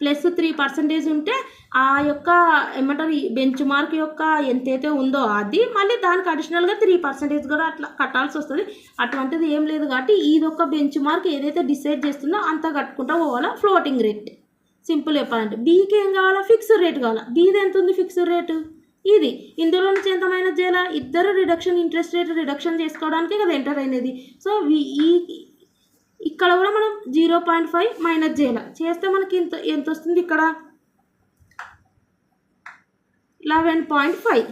ప్లస్ 3% ఉంటే ఆ యొక్క ఏమంటారు బెంచ్ మార్క్ యొక్క ఎంతైతే ఉందో అది మళ్ళీ దానికి అడిషనల్గా 3% కూడా అట్లా కట్టాల్సి వస్తుంది. అటువంటిది ఏం లేదు కాబట్టి ఇది ఒక బెంచ్ మార్క్ ఏదైతే డిసైడ్ చేస్తుందో అంత కట్టుకుంటా పోవాలా ఫ్లోటింగ్ రేట్. సింపుల్ చెప్పాలంటే బీకి ఏం కావాలా, ఫిక్స్డ్ రేట్ కావాలా. బీది ఎంత ఉంది ఫిక్స్డ్ రేటు, ఇది ఇందులో నుంచి ఎంత మైనస్ చేయాలా, ఇద్దరు రిడక్షన్ ఇంట్రెస్ట్ రేట్ రిడక్షన్ చేసుకోవడానికి కదా ఎంటర్ అయినది. సో ఇక్కడ కూడా మనం 0.5 మైనస్ చేయాలి, చేస్తే మనకి ఎంత వస్తుంది, ఇక్కడ 11.5.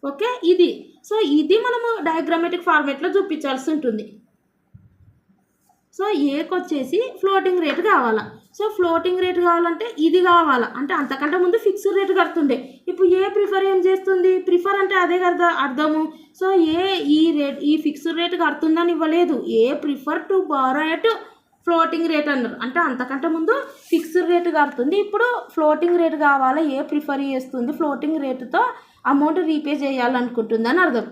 ఓకే, ఇది సో ఇది మనము డయాగ్రామేటిక్ ఫార్మేట్లో చూపించాల్సి ఉంటుంది. సో ఏకి వచ్చేసి ఫ్లోటింగ్ రేట్ కావాలా. సో ఫ్లోటింగ్ రేట్ కావాలంటే ఇది కావాలా, అంటే అంతకంటే ముందు ఫిక్స్డ్ రేట్ కడుతుండే. ఇప్పుడు ఏ ప్రిఫర్ ఏం చేస్తుంది, ప్రిఫర్ అంటే అదే కదా అర్థము. సో ఈ ఫిక్స్డ్ రేట్ కడుతుందని ఇవ్వలేదు, A prefer to borrow at floating rate అన్నారు, అంటే అంతకంటే ముందు ఫిక్స్డ్ రేట్ కడుతుంది. ఇప్పుడు ఫ్లోటింగ్ రేట్ కావాలా, ఏ ప్రిఫర్ చేస్తుంది ఫ్లోటింగ్ రేటుతో అమౌంట్ రీపే చేయాలనుకుంటుంది అని అర్థం.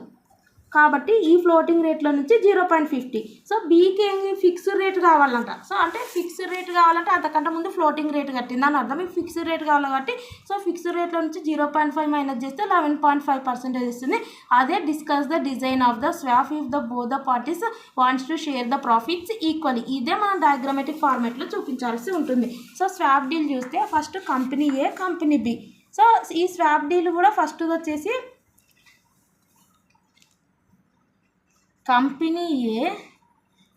కాబట్టి ఈ ఫ్లోటింగ్ రేట్లో నుంచి 0.50. సో బీకి ఏం ఫిక్స్డ్ రేట్ కావాలంట. సో అంటే ఫిక్స్డ్ రేట్ కావాలంటే అంతకంటే ముందు ఫ్లోటింగ్ రేట్ కట్టింది అని అర్థం. మీకు ఫిక్స్డ్ రేట్ కావాలి కాబట్టి సో ఫిక్స్డ్ రేట్లో నుంచి 0.5 మైనస్ చేస్తే 11.5% ఇస్తుంది. అదే discuss the design of the swap if the both the parties wants to share the profits equally. ఇదే మనం డయాగ్రామేటిక్ ఫార్మేట్లో చూపించాల్సి ఉంటుంది. సో స్వాప్ డీల్ చూస్తే first company A company B. So ఈ స్వాప్ డీల్ కూడా ఫస్ట్ వచ్చేసి కంపెనీ ఏ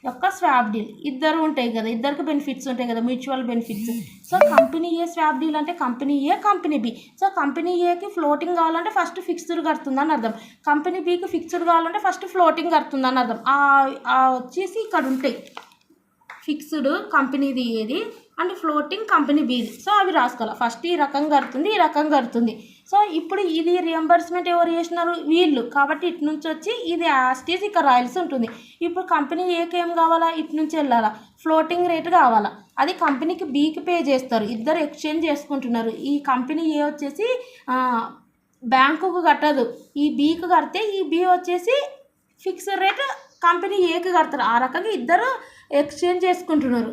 యొక్క స్వాప్ డీల్, ఇద్దరు ఉంటాయి కదా, ఇద్దరికి బెనిఫిట్స్ ఉంటాయి కదా, mutual benefits. So company A swap deal అంటే company A company B. So company ఏకి ఫ్లోటింగ్ కావాలంటే ఫస్ట్ ఫిక్స్డ్ కడుతుందని అర్థం, కంపెనీ బికి ఫిక్స్డ్ కావాలంటే ఫస్ట్ ఫ్లోటింగ్ కడుతుందని అర్థం. వచ్చేసి ఇక్కడ ఉంటాయి ఫిక్స్డ్ కంపెనీది ఏది అండ్ ఫ్లోటింగ్ కంపెనీ బిది. సో అవి రాసుకోవాలి, ఫస్ట్ ఈ రకంగా కడుతుంది, ఈ రకంగా కడుతుంది. సో ఇప్పుడు ఇది రియంబర్స్మెంట్ ఎవరు చేసినారు, వీళ్ళు, కాబట్టి ఇటు నుంచి వచ్చి ఇది యాస్టీస్ ఇక్కడ రాయాల్సి ఉంటుంది. ఇప్పుడు కంపెనీ ఏకి ఏం కావాలా, ఇటు నుంచి వెళ్ళాలా, ఫ్లోటింగ్ రేట్ కావాలా, అది కంపెనీకి బీకి పే చేస్తారు, ఇద్దరు ఎక్స్చేంజ్ చేసుకుంటున్నారు. ఈ కంపెనీ ఏ వచ్చేసి బ్యాంకుకు కట్టదు, ఈ బీకి కడితే ఈ బి వచ్చేసి ఫిక్స్డ్ రేట్ కంపెనీ ఏకి కడతారు, ఆ రకంగా ఇద్దరు ఎక్స్చేంజ్ చేసుకుంటున్నారు.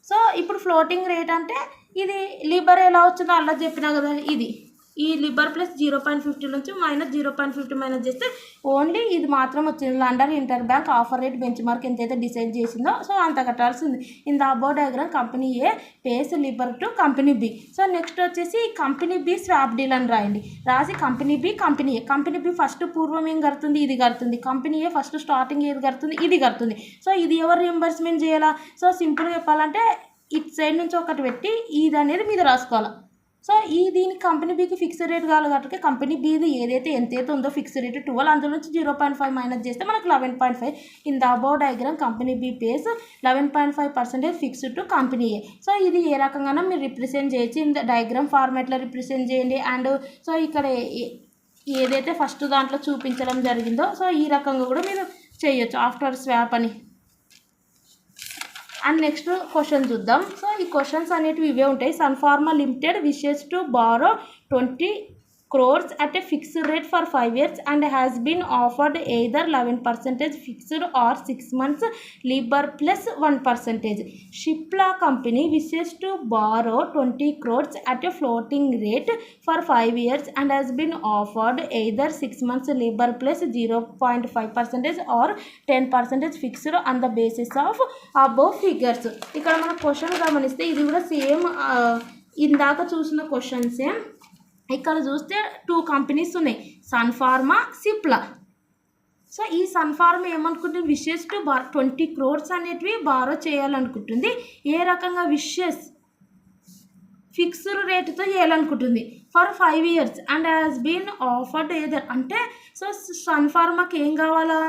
సో ఇప్పుడు ఫ్లోటింగ్ రేట్ అంటే ఇది లిబర్ ఎలా వచ్చిందో అలా చెప్పినా కదా, ఇది ఈ లిబర్ ప్లస్ 0.50 నుంచి -0.50 మైనస్ చేస్తే ఓన్లీ ఇది మాత్రం వచ్చింది, London inter bank offer rate benchmark ఎంతైతే డిసైడ్ చేసిందో సో అంత కట్టాల్సింది. In the above diagram company A pays LIBOR to company B. So next వచ్చేసి కంపెనీ బి స్వాప్ డీల్ అని రాయండి, రాసి company B company A, company B first పూర్వం ఏం కడుతుంది, ఇది కడుతుంది, కంపెనీ ఏ ఫస్ట్ స్టార్టింగ్ ఏది కడుతుంది, ఇది కడుతుంది. సో ఇది ఎవరు రియంబర్స్మెంట్ చేయాలా, సో సింపుల్గా చెప్పాలంటే ఇటు సైడ్ నుంచి ఒకటి పెట్టి ఇది అనేది మీద రాసుకోవాలి. సో దీనికి కంపెనీ బీకి ఫిక్స్డ్ రేట్ కావాలి కాబట్టి కంపెనీ బీది ఏదైతే ఎంతైతే ఉందో ఫిక్స్డ్ రేట్ 12, అందులో నుంచి 0.5 మైనస్ చేస్తే మనకు 11.5. In the above diagram company B pays 11.5% fixed to company A. So ఇది ఏ రకంగానో మీరు రిప్రజెంట్ చేయొచ్చు, ఇన్ ద డయాగ్రామ్ ఫార్మాట్లో రిప్రజెంట్ చేయండి. అండ్ సో ఇక్కడ ఏదైతే ఫస్ట్ దాంట్లో చూపించడం జరిగిందో సో ఈ రకంగా కూడా మీరు చేయొచ్చు ఆఫ్టర్ స్వాప్ అని. అండ్ నెక్స్ట్ క్వశ్చన్ చూద్దాం. సో ఈ క్వశ్చన్స్ అనేటివి ఇవే ఉంటాయి. Sun Pharma limited wishes to borrow crores at a fixed rate for 5 years and has been offered either 11% fixed or 6 months LIBOR plus 1%. Shipla company wishes to borrow 20 crores at a floating rate for 5 years and has been offered either 6 months LIBOR plus 0.5% or 10% fixed on the basis of above figures. ఇక్కడ మన question గమనిస్తే ఇది కూడా same ఇందాక చూసిన క్వశ్చన్సే. ఇక్కడ చూస్తే 2 companies ఉన్నాయి, సన్ ఫార్మా, సిప్లా. సో ఈ సన్ ఫార్మా ఏమనుకుంటుంది, విషెస్ టు 20 crores అనేటివి బారో చేయాలనుకుంటుంది. ఏ రకంగా విషెస్ ఫిక్స్డ్ రేటుతో చేయాలనుకుంటుంది for 5 years and has been offered either. అంటే సో సన్ ఫార్మాకి ఏం కావాలా,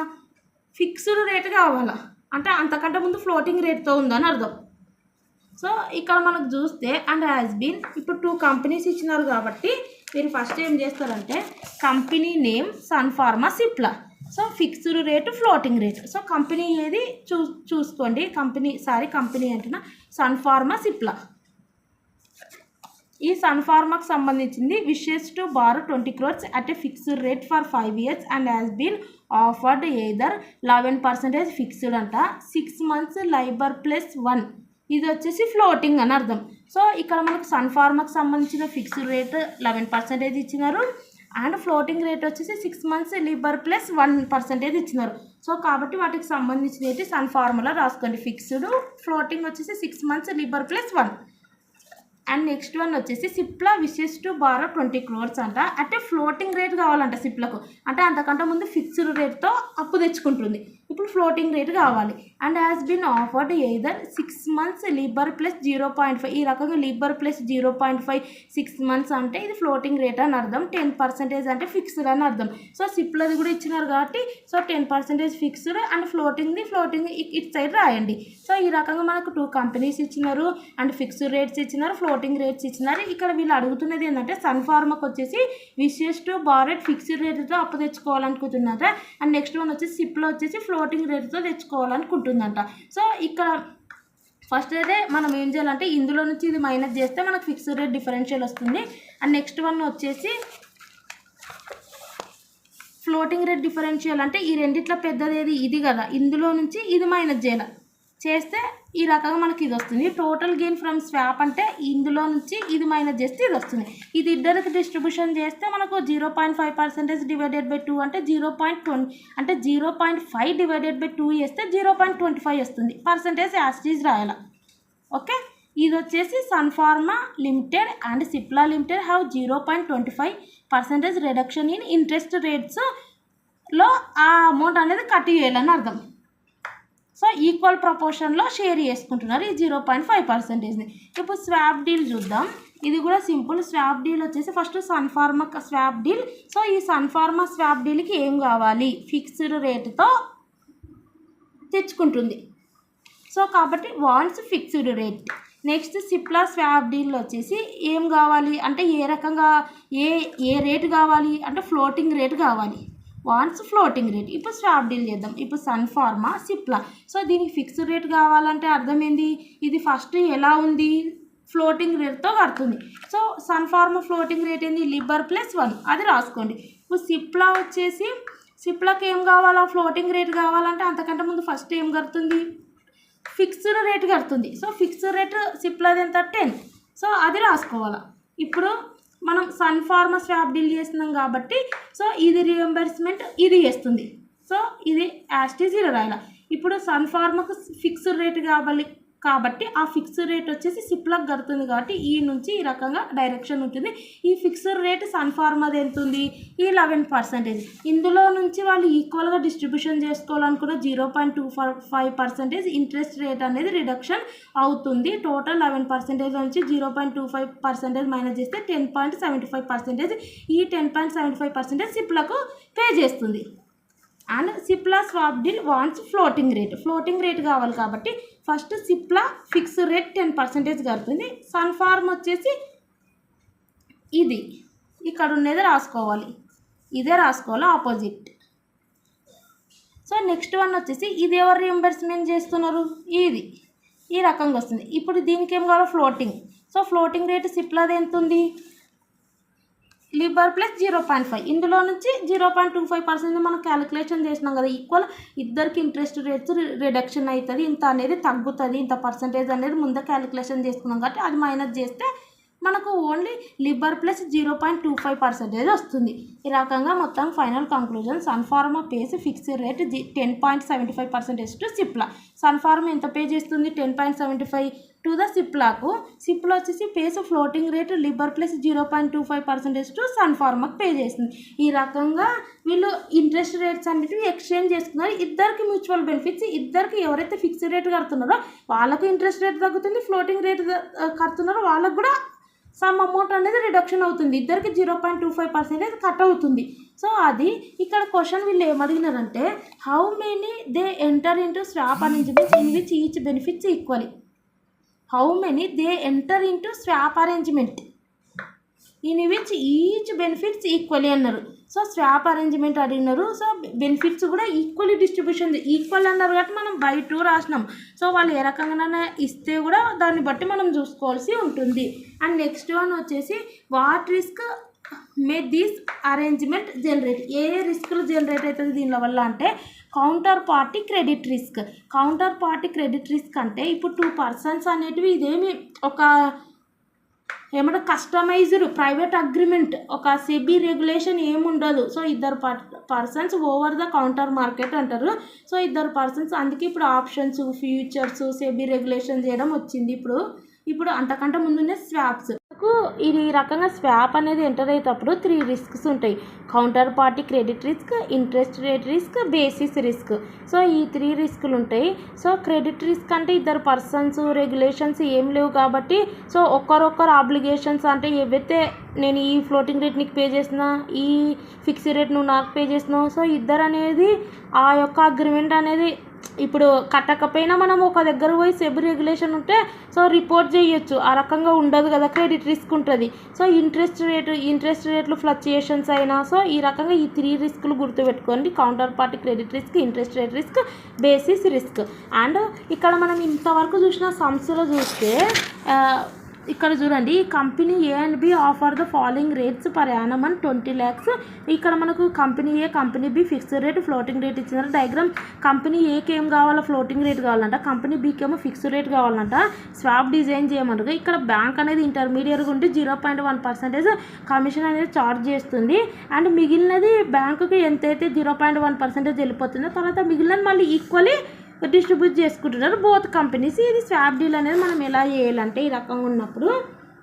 ఫిక్స్డ్ రేట్ కావాలా, అంటే అంతకంటే ముందు ఫ్లోటింగ్ రేట్తో ఉందని అర్థం. సో ఇక్కడ మనకు చూస్తే అండ్ హ్యాస్ బీన్, ఇప్పుడు 2 కంపెనీస్ ఇచ్చినారు కాబట్టి మీరు ఫస్ట్ ఏం చేస్తారంటే company name Sun Pharma, Cipla. So fixed rate, floating rate. So company ఏది చూసుకోండి, కంపెనీ అంటున్నా సన్ ఫార్మా, సిప్లా. ఈ సన్ ఫార్మాకి సంబంధించింది wishes to borrow 20 crores at a fixed rate for 5 years and has been offered either 11% fixed అంట, 6 months LIBOR plus 1. ఇది వచ్చేసి ఫ్లోటింగ్ అని అర్థం. సో ఇక్కడ మనకు సన్ ఫార్మాకి సంబంధించిన ఫిక్స్డ్ రేట్ 11% ఇచ్చినారు అండ్ ఫ్లోటింగ్ రేట్ వచ్చేసి 6 months LIBOR plus 1% ఇచ్చినారు. సో కాబట్టి వాటికి సంబంధించిన ఏంటి సన్ ఫార్ములా రాసుకోండి. ఫిక్స్డ్, ఫ్లోటింగ్ వచ్చేసి 6 months LIBOR plus 1. And next one వచ్చేసి Cipla wishes to borrow 20 crores అంట. అంటే ఫ్లోటింగ్ రేట్ కావాలంట సిప్లకు, అంటే అంతకంటే ముందు ఫిక్స్డ్ రేట్తో అప్పు తెచ్చుకుంటుంది, ఇప్పుడు ఫ్లోటింగ్ రేట్ కావాలి. And has been offered either 6 months LIBOR plus 0.5. ఈ రకంగా LIBOR plus 0.5 6 months అంటే ఇది ఫ్లోటింగ్ రేట్ అని అర్థం, 10% అంటే ఫిక్స్డ్ అని అర్థం. సో సిప్లది కూడా ఇచ్చినారు కాబట్టి సో 10% ఫిక్స్డ్ అండ్ ఫ్లోటింగ్ ఇటు సైడ్ రాయండి. సో ఈ రకంగా మనకు 2 కంపెనీస్ ఇచ్చినారు అండ్ ఫిక్స్డ్ రేట్స్ ఇచ్చినారు, ఫ్లోటింగ్ రేట్స్ ఇచ్చినారు. ఇక్కడ వీళ్ళు అడుగుతున్నది ఏంటంటే సన్ ఫార్మాకి వచ్చేసి విషెస్ టు బారెట్ ఫిక్స్డ్ రేట్తో అప్పు తెచ్చుకోవాలనుకుంటున్నారట. అండ్ నెక్స్ట్ వన్ వచ్చేసి సిప్లో వచ్చేసి ఫ్లోటింగ్ రేట్తో తెచ్చుకోవాలనుకుంటుందంట. సో ఇక్కడ ఫస్ట్ అయితే మనం ఏం చేయాలంటే ఇందులో నుంచి ఇది మైనస్ చేస్తే మనకు ఫిక్స్డ్ రేట్ డిఫరెన్షియల్ వస్తుంది. అండ్ నెక్స్ట్ వన్ వచ్చేసి ఫ్లోటింగ్ రేట్ డిఫరెన్షియల్ అంటే ఈ రెండిట్లో పెద్దది ఏది, ఇది కదా, ఇందులో నుంచి ఇది మైనస్ చేస్తే ఈ రకంగా మనకి ఇది వస్తుంది. టోటల్ గెయిన్ ఫ్రమ్ స్వాప్ అంటే ఇందులో నుంచి ఇది మైనస్ చేస్తే ఇది వస్తుంది. ఇది ఇద్దరికి డిస్ట్రిబ్యూషన్ చేస్తే మనకు 0.5% డివైడెడ్ బై 2 అంటే 0.20 అంటే 0.5 డివైడెడ్ బై 2 వేస్తే 0.25 వస్తుంది. పర్సంటేజ్ యాస్టీజ్ రాయాల. ఓకే, ఇది వచ్చేసి Sun Pharma limited and Cipla limited have 0.25% reduction in interest రేట్స్లో ఆ అమౌంట్ అనేది కట్ చేయాలని అర్థం. సో ఈక్వల్ ప్రపోర్షన్లో షేర్ చేసుకుంటున్నారు ఈ 0.5%ని. ఇప్పుడు స్వాప్ డీల్ చూద్దాం. ఇది కూడా సింపుల్. స్వాప్ డీల్ వచ్చేసి first Sun Pharma swap deal. So ఈ సన్ ఫార్మా స్వాప్ డీల్కి ఏం కావాలి, ఫిక్స్డ్ రేటుతో తెచ్చుకుంటుంది. సో కాబట్టి wants fixed rate. Next Cipla swap deal వచ్చేసి ఏం కావాలి అంటే ఏ రకంగా ఏ రేటు కావాలి అంటే ఫ్లోటింగ్ రేట్ కావాలి, వాన్స్ ఫ్లోటింగ్ రేట్. ఇప్పుడు స్వాప్ డీల్ చేద్దాం. ఇప్పుడు సన్ ఫార్మా, సిప్లా. సో దీనికి ఫిక్స్డ్ రేట్ కావాలంటే అర్థం ఏంది, ఇది ఫస్ట్ ఎలా ఉంది, ఫ్లోటింగ్ రేట్తో కడుతుంది. So Sun Pharma floating rate ఏంది, LIBOR plus 1, అది రాసుకోండి. ఇప్పుడు సిప్లా వచ్చేసి సిప్లాకి ఏం కావాలా, ఫ్లోటింగ్ రేట్ కావాలంటే అంతకంటే ముందు ఫస్ట్ ఏం కడుతుంది, ఫిక్స్డ్ రేట్ కడుతుంది. సో ఫిక్స్డ్ రేట్ సిప్లాది ఎంత, 10. సో అది రాసుకోవాలా. ఇప్పుడు మనం సన్ ఫార్మా స్వాప్ డీల్ చేస్తున్నాం కాబట్టి సో ఇది రియంబర్స్మెంట్ ఇది చేస్తుంది. సో ఇది యాస్టీజ్ ఇలా రాయాలి. ఇప్పుడు సన్ ఫార్మాకు ఫిక్స్డ్ రేట్ కావాలి కాబట్టి ఆ ఫిక్స్డ్ రేట్ వచ్చేసి సిప్లాకి కడుతుంది కాబట్టి ఈ నుంచి ఈ రకంగా డైరెక్షన్ ఉంటుంది. ఈ ఫిక్స్డ్ రేట్ సన్ ఫార్మాది ఎంత ఉంది, ఈ 11%. ఇందులో నుంచి వాళ్ళు ఈక్వల్గా డిస్ట్రిబ్యూషన్ చేసుకోవాలనుకున్న 0.25% ఇంట్రెస్ట్ రేట్ అనేది రిడక్షన్ అవుతుంది. టోటల్ 11% నుంచి 0.25% మైనస్ చేస్తే 10.75%. ఈ 10.75% సిప్లకు పే చేస్తుంది. And Cipla swap deal wants floating rate కావాలి కాబట్టి ఫస్ట్ సిప్లా ఫిక్స్డ్ రేట్ 10% కడుతుంది. సన్ ఫార్మ్ వచ్చేసి ఇది ఇక్కడ ఉన్నది రాసుకోవాలి, ఇదే రాసుకోవాలి ఆపోజిట్. సో నెక్స్ట్ వన్ వచ్చేసి ఇది ఎవరు రియంబర్స్మెంట్ చేస్తున్నారు, ఇది ఈ రకంగా వస్తుంది. ఇప్పుడు దీనికి ఏం కావాలి, ఫ్లోటింగ్. సో ఫ్లోటింగ్ రేట్ సిప్లాది ఎంత ఉంది, లిబర్ ప్లస్ 0.5 ఇందులో నుంచి 0.25% మనం క్యాలిక్యులేషన్ చేసినాం కదా, ఈక్వల్ ఇద్దరికి ఇంట్రెస్ట్ రేట్స్ రిడక్షన్ అవుతుంది, ఇంత అనేది తగ్గుతుంది, ఇంత పర్సంటేజ్ అనేది ముందే క్యాలిక్యులేషన్ చేసుకున్నాం కాబట్టి అది మైనస్ చేస్తే మనకు ఓన్లీ లిబర్ ప్లస్ 0.25% వస్తుంది. ఈ రకంగా మొత్తం final conclusion Sun Pharma pays fixed rate 10.75% to Cipla. Sun Pharma ఎంత పే చేస్తుంది 10.75 టు ద సిప్లాకు, సిప్లా వచ్చేసి pays floating rate LIBOR plus 0.25% to సన్ఫార్మాకు పే చేస్తుంది. ఈ రకంగా వీళ్ళు ఇంట్రెస్ట్ రేట్స్ అనేవి ఎక్స్చేంజ్ చేసుకున్నారు. ఇద్దరికి మ్యూచువల్ బెనిఫిట్స్, ఇద్దరికి ఎవరైతే ఫిక్స్డ్ రేట్ కడుతున్నారో వాళ్ళకి ఇంట్రెస్ట్ రేట్ తగ్గుతుంది, ఫ్లోటింగ్ రేట్ కడుతున్నారో వాళ్ళకు కూడా సమ్ అమౌంట్ అనేది రిడక్షన్ అవుతుంది, ఇద్దరికి 0.25% కట్ అవుతుంది. సో అది ఇక్కడ క్వశ్చన్ వీళ్ళు ఏమడిగినారంటే how many they enter into swap arrangements in which each benefits equally. How many they enter into swap arrangement in which each benefits equally అన్నారు. సో స్వాప్ అరేంజ్మెంట్ అడిగినారు. So benefits కూడా equally distribution equal అన్నారు కాబట్టి మనం by 2 రాసినాం. So వాళ్ళు ఏ రకంగా ఇస్తే కూడా దాన్ని బట్టి మనం చూసుకోవాల్సి ఉంటుంది. అండ్ నెక్స్ట్ వన్ వచ్చేసి what risk may this arrangement generate. ఏ రిస్క్లు జనరేట్ అవుతుంది దీనిలో వల్ల అంటే counterparty credit risk. Counterparty credit risk అంటే ఇప్పుడు 2 పర్సన్స్ అనేటివి ఇదేమి ఒక ఏమంటే కస్టమైజ్డ్ ప్రైవేట్ అగ్రిమెంట్, ఒక సెబీ రెగ్యులేషన్ ఏముండదు. సో ఇద్దరు persons over the counter market అంటారు. సో ఇద్దరు పర్సన్స్, అందుకే ఇప్పుడు ఆప్షన్స్, ఫ్యూచర్స్, సెబీ రెగ్యులేషన్ చేయడం వచ్చింది. ఇప్పుడు అంతకంటే ముందునే స్వాప్స్. ఇది రకంగా స్వాప్ అనేది ఎంటర్ అయ్యేటప్పుడు 3 రిస్క్స్ ఉంటాయి. Counter party credit risk, interest rate risk, basis risk. So ఈ 3 రిస్కులు ఉంటాయి. సో క్రెడిట్ రిస్క్ అంటే ఇద్దరు పర్సన్స్, రెగ్యులేషన్స్ ఏం లేవు కాబట్టి సో ఒక్కరొక్కరు ఆబ్లిగేషన్స్ అంటే ఏవైతే నేను ఈ ఫ్లోటింగ్ రేట్ నీకు పే చేసిన, ఈ ఫిక్స్డ్ రేట్ నువ్వు నాకు పే చేసినావు. సో ఇద్దరు అనేది ఆ యొక్క అగ్రిమెంట్ అనేది ఇప్పుడు కట్టకపోయినా మనం ఒక దగ్గర పోయి సెబీ రెగ్యులేషన్ ఉంటే సో రిపోర్ట్ చేయొచ్చు, ఆ రకంగా ఉండదు కదా, క్రెడిట్ రిస్క్ ఉంటుంది. సో ఇంట్రెస్ట్ రేట్లు ఫ్లక్చుయేషన్స్ అయినా సో ఈ రకంగా ఈ 3 రిస్కులు గుర్తుపెట్టుకోండి. Counterparty credit risk, interest rate risk, basis risk. And ఇక్కడ మనం ఇంతవరకు చూసిన సమ్స్లో చూస్తే ఇక్కడ చూడండి, company A and B offer the following rates per annum అని 20 lakhs. ఇక్కడ మనకు company A, company B fixed rate, floating rate ఇచ్చినారు. డయాగ్రామ్ కంపెనీ ఏకి ఏం కావాలో ఫ్లోటింగ్ రేట్ కావాలంట, కంపెనీ బికి ఏమో ఫిక్స్డ్ రేట్ కావాలంట. స్వాప్ డిజైన్ చేయమంటారు. ఇక్కడ బ్యాంక్ అనేది ఇంటర్మీడియట్గా ఉండి 0.1% కమిషన్ అనేది ఛార్జ్ చేస్తుంది. అండ్ మిగిలినది బ్యాంకుకి ఎంతైతే 0.1% వెళ్ళిపోతుందో తర్వాత మిగిలినది మళ్ళీ ఈక్వల్లీ డిస్ట్రిబ్యూట్ చేసుకుంటున్నారు బోత్ కంపెనీస్. ఇది స్వాప్ డీల్ అనేది మనం ఎలా చేయాలంటే ఈ రకంగా ఉన్నప్పుడు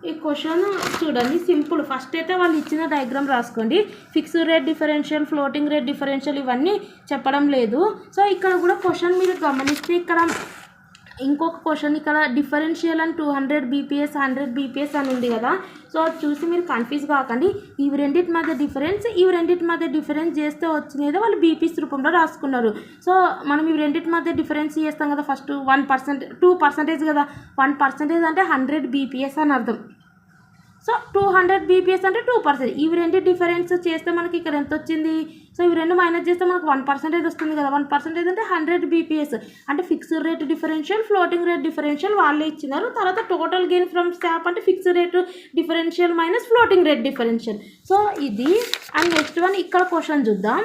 ఈ క్వశ్చన్ చూడండి సింపుల్. ఫస్ట్ అయితే వాళ్ళు ఇచ్చిన డయాగ్రామ్ రాసుకోండి. Fixed rate differential, floating rate differential ఇవన్నీ చెప్పడం లేదు. సో ఇక్కడ కూడా క్వశ్చన్ మీరు గమనిస్తే ఇక్కడ ఇంకొక క్వశ్చన్ ఇక్కడ డిఫరెన్షియల్ అని 200 bps 100 bps అని ఉంది కదా. సో చూసి మీరు కన్ఫ్యూజ్ కాకండి. ఇవి రెండింటి మధ్య డిఫరెన్స్ చేస్తే వచ్చినది వాళ్ళు బీపీస్ రూపంలో రాసుకున్నారు. సో మనం ఇవి రెండింటి మధ్య డిఫరెన్స్ చేస్తాం కదా, ఫస్ట్ 1%, 2% కదా, 1% అంటే 100 bps అని అర్థం. సో 200 bps అంటే 2%. ఇవి రెండు డిఫరెన్స్ చేస్తే మనకి ఇక్కడ ఎంత వచ్చింది, సో ఇవి రెండు మైనస్ చేస్తే మనకు 1% వస్తుంది కదా. 1% అంటే 100 bps అంటే fixed rate differential, floating rate differential వాళ్ళే ఇచ్చినారు. తర్వాత టోటల్ గెయిన్ ఫ్రమ్ స్వాప్ అంటే fixed rate differential minus floating rate differential. So ఇది. అండ్ నెక్స్ట్ వన్ ఇక్కడ క్వశ్చన్ చూద్దాం.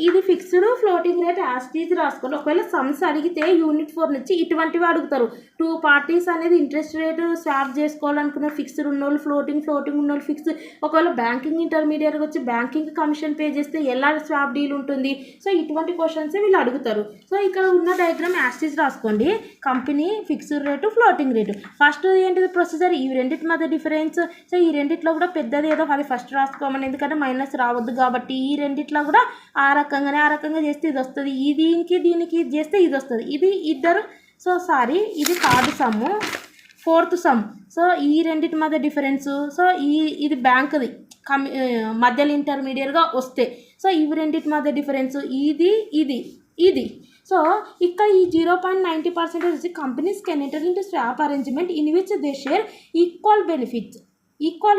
ఇది ఫిక్స్డ్, ఫ్లోటింగ్ రేట్ యాస్టీజ్ రాసుకోండి. ఒకవేళ సమ్స్ అడిగితే యూనిట్ 4 నుంచి ఇటువంటివి అడుగుతారు. 2 parties అనేది ఇంట్రెస్ట్ రేటు స్వాప్ చేసుకోవాలనుకున్న ఫిక్స్డ్ ఉన్నోళ్ళు, ఫ్లోటింగ్ ఉన్నోళ్ళు ఫిక్స్డ్. ఒకవేళ బ్యాంకింగ్ ఇంటర్మీడియట్గా వచ్చి బ్యాంకింగ్ కమిషన్ పే చేస్తే ఎలా స్వాప్ డీల్ ఉంటుంది. సో ఇటువంటి క్వశ్చన్స్ వీళ్ళు అడుగుతారు. సో ఇక్కడ ఉన్న డయాగ్రామ్ యాస్టీజ్ రాసుకోండి. Company, fixed rate, floating rate. First ఏంటిది ప్రొసీజర్, ఈ రెండింటి మధ్య డిఫరెన్స్. సో ఈ రెండిట్లో కూడా పెద్దది ఏదో అది ఫస్ట్ రాసుకోమని, ఎందుకంటే మైనస్ రావద్దు కాబట్టి. ఈ రెండిట్లో కూడా ఆ రకంగా చేస్తే ఇది వస్తుంది, దీనికి చేస్తే ఇది వస్తుంది. ఇది ఇద్దరు. సో ఇది third sum, 4th some. So ఈ రెండింటి మధ్య డిఫరెన్స్. సో ఇది బ్యాంక్ది మధ్యలో ఇంటర్మీడియట్గా వస్తే. సో ఇవి రెండింటి మధ్య డిఫరెన్స్ ఇది. సో ఇక్కడ ఈ 0.90% వచ్చి companies can enter into swap arrangement in which they share equal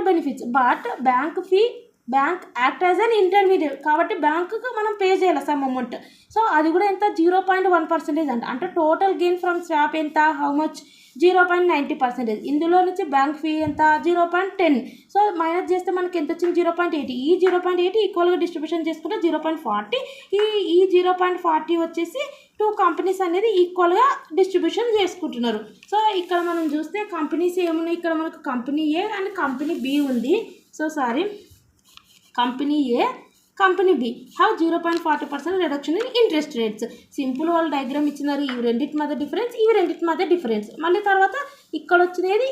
benefits but bank fee bank act as an intermediate కాబట్టి బ్యాంకుకు మనం పే చేయాలి సమ్ అమౌంట్. సో అది కూడా ఎంత 0.1% అంటే టోటల్ గెయిన్ ఫ్రమ్ స్వాప్ ఎంత హౌ మచ్ 0.90%. ఇందులో నుంచి బ్యాంక్ ఫీ ఎంత 0.10. సో మైనస్ చేస్తే మనకి ఎంత వచ్చింది 0.80. ఈ 0.80 ఈక్వల్గా డిస్ట్రిబ్యూషన్ చేసుకుంటే 0.40. ఈ 0.40 వచ్చేసి 2 కంపెనీస్ అనేది ఈక్వల్గా డిస్ట్రిబ్యూషన్ చేసుకుంటున్నారు. సో ఇక్కడ మనం చూస్తే కంపెనీస్ ఏమున్నాయి, ఇక్కడ మనకు company A and company B ఉంది. So sorry, company A company B have 0.40% reduction in interest rates. Simple వాళ్ళు డయాగ్రామ్ ఇచ్చినారు. ఇవి రెండింటి మధ్య డిఫరెన్స్, ఇవి రెండింటి మధ్య డిఫరెన్స్. మళ్ళీ తర్వాత ఇక్కడ వచ్చినది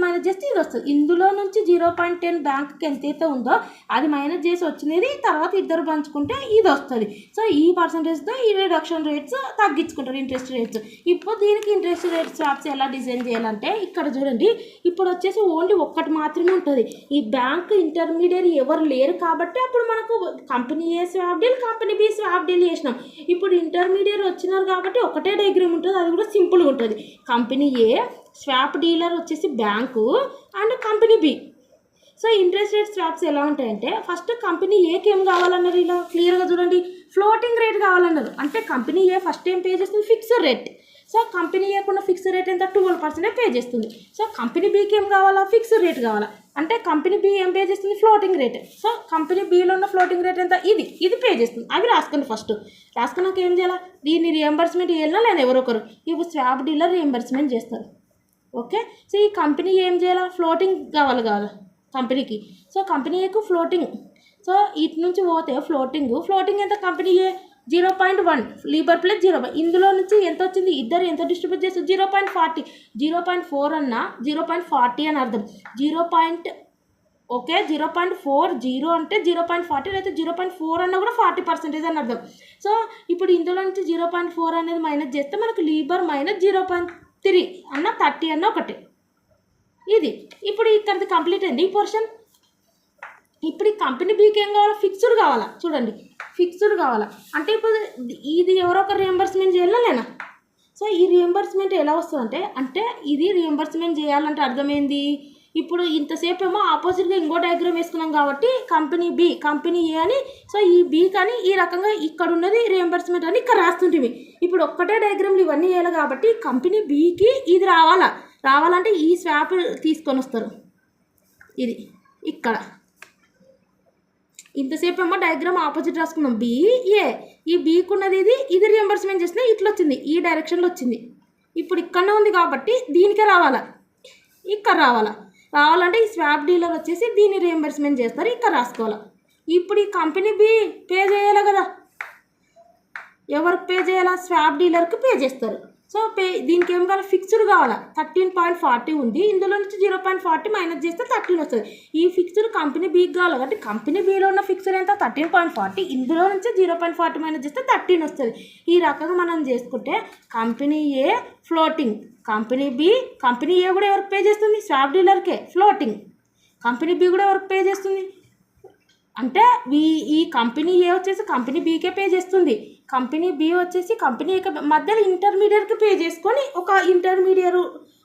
మైనస్ చేస్తే ఇది వస్తుంది. ఇందులో నుంచి 0.10 బ్యాంక్కి ఎంతైతే ఉందో అది మైనస్ చేసి వచ్చినది తర్వాత ఇద్దరు పంచుకుంటే ఇది వస్తుంది. సో ఈ పర్సంటేజ్తో ఈ రిడక్షన్ రేట్స్ తగ్గించుకుంటారు ఇంట్రెస్ట్ రేట్స్. ఇప్పుడు దీనికి ఇంట్రెస్ట్ రేట్ స్వాప్స్ ఎలా డిజైన్ చేయాలంటే ఇక్కడ చూడండి, ఇప్పుడు వచ్చేసి ఓన్లీ ఒక్కటి మాత్రమే ఉంటుంది. ఈ బ్యాంక్ ఇంటర్మీడియట్ ఎవరు లేరు కాబట్టి అప్పుడు మనకు company A swap deal company B swap deal చేసినాం. ఇప్పుడు ఇంటర్మీడియట్ వచ్చినారు కాబట్టి ఒకటే డయాగ్రామ్ ఉంటుంది, అది కూడా సింపుల్గా ఉంటుంది. కంపెనీ ఏ స్వాప్ డీలర్ వచ్చేసి bank and company B. So interest rate swaps ఎలా ఉంటాయంటే ఫస్ట్ కంపెనీ ఏకి ఏం కావాలన్నారు, ఇలా క్లియర్గా చూడండి, ఫ్లోటింగ్ రేట్ కావాలన్నారు. అంటే కంపెనీ ఏ ఫస్ట్ ఏం పే చేస్తుంది ఫిక్స్డ్ రేట్. సో కంపెనీ ఏకున్న ఫిక్స్డ్ రేట్ ఎంత 12% పే చేస్తుంది. సో కంపెనీ బీకి ఏం కావాలా ఫిక్స్డ్ రేట్ కావాలా, అంటే కంపెనీ బి ఏం పే చేస్తుంది floating rate. So company below ఉన్న ఫ్లోటింగ్ రేట్ ఎంత ఇది పే చేస్తుంది. అవి రాసుకోండి. ఫస్ట్ రాసుకున్నాక ఏం చేయాలి, దీన్ని రియంబర్స్మెంట్ చేయాలా లేదా ఎవరొకరు ఇప్పుడు స్వాప్ డీలర్ రియంబర్స్మెంట్ చేస్తారు. ఓకే, సో ఈ కంపెనీ ఏం చేయాలా ఫ్లోటింగ్ కావాలి కంపెనీకి. సో కంపెనీకు ఫ్లోటింగ్, సో ఇటు నుంచి పోతే ఫ్లోటింగ్ ఎంత కంపెనీ ఏ 0.1 లీబర్ ప్లస్ 0. ఇందులో నుంచి ఎంత వచ్చింది, ఇద్దరు ఎంత డిస్ట్రిబ్యూట్ చేస్తారు 0.40. 0.4 అన్నా 0.40 అని అర్థం. 0.40 అంటే 0.40 అయితే 0.4 అన్నా కూడా 40% అని అర్థం. సో ఇప్పుడు ఇందులో నుంచి 0.4 అనేది మైనస్ చేస్తే మనకు లీబర్ మైనస్ 0.3 అన్న 30 అన్న ఒకటి. ఇది ఇప్పుడు ఇక్కడిది కంప్లీట్ అయింది ఈ పోర్షన్. ఇప్పుడు ఈ కంపెనీ బీకి ఏం కావాలా ఫిక్స్డ్ కావాలా, చూడండి ఫిక్స్డ్ కావాలా అంటే ఇప్పుడు ఇది ఎవరో ఒక రియంబర్స్మెంట్ చేయాలా లేనా. సో ఈ రియంబర్స్మెంట్ ఎలా వస్తుందంటే అంటే ఇది రియంబర్స్మెంట్ చేయాలంటే అర్థమైంది. ఇప్పుడు ఇంతసేపు ఏమో ఆపోజిట్గా ఇంకో డయాగ్రామ్ వేసుకున్నాం కాబట్టి కంపెనీ బి కంపెనీ ఏ అని. సో ఈ బి కానీ ఈ రకంగా ఇక్కడ ఉన్నది రియంబర్స్మెంట్ అని ఇక్కడ రాస్తుంటివి. ఇప్పుడు ఒక్కటే డయాగ్రామ్లు ఇవన్నీ చేయాలి కాబట్టి కంపెనీ బికి ఇది రావాలంటే ఈ స్వాప్ తీసుకొని వస్తారు. ఇది ఇక్కడ ఇంతసేపు ఏమో డయాగ్రామ్ ఆపోజిట్ రాసుకున్నాం బిఏ. ఈ బీకి ఉన్నది ఇది రియంబర్స్మెంట్ చేసినా ఇట్లా వచ్చింది, ఈ డైరెక్షన్లో వచ్చింది. ఇప్పుడు ఇక్కడనే ఉంది కాబట్టి దీనికే ఇక్కడ రావాలంటే ఈ స్వాప్ డీలర్ వచ్చేసి దీన్ని రియంబర్స్మెంట్ చేస్తారు, ఇక్కడ రాసుకోవాలి. ఇప్పుడు ఈ కంపెనీ బి పే చేయాలి కదా, ఎవరికి పే చేయాలా స్వాప్ డీలర్కి పే చేస్తారు. సో దీనికి ఏం కావాలి ఫిక్స్డ్ కావాలా 13.40 ఉంది. ఇందులో నుంచి 0.40 మైనస్ చేస్తే 13 వస్తుంది. ఈ ఫిక్స్డ్ కంపెనీ బీకి కావాలి కాబట్టి కంపెనీ బీలో ఉన్న ఫిక్స్డ్ ఎంత 13.40. ఇందులో నుంచి 0.40 మైనస్ చేస్తే 13 వస్తుంది. ఈ రకంగా మనం చేసుకుంటే కంపెనీ ఏ ఫ్లోటింగ్, కంపెనీ ఏ కూడా ఎవరికి పే చేస్తుంది స్వాప్ డీలర్కే ఫ్లోటింగ్, కంపెనీ బి కూడా ఎవరికి పే చేస్తుంది అంటే ఈ కంపెనీ ఏ వచ్చేసి కంపెనీ బీకే పే చేస్తుంది, కంపెనీ బి వచ్చేసి కంపెనీ ఏ మధ్యలో ఇంటర్మీడియట్కి పే చేసుకొని ఒక ఇంటర్మీడియట్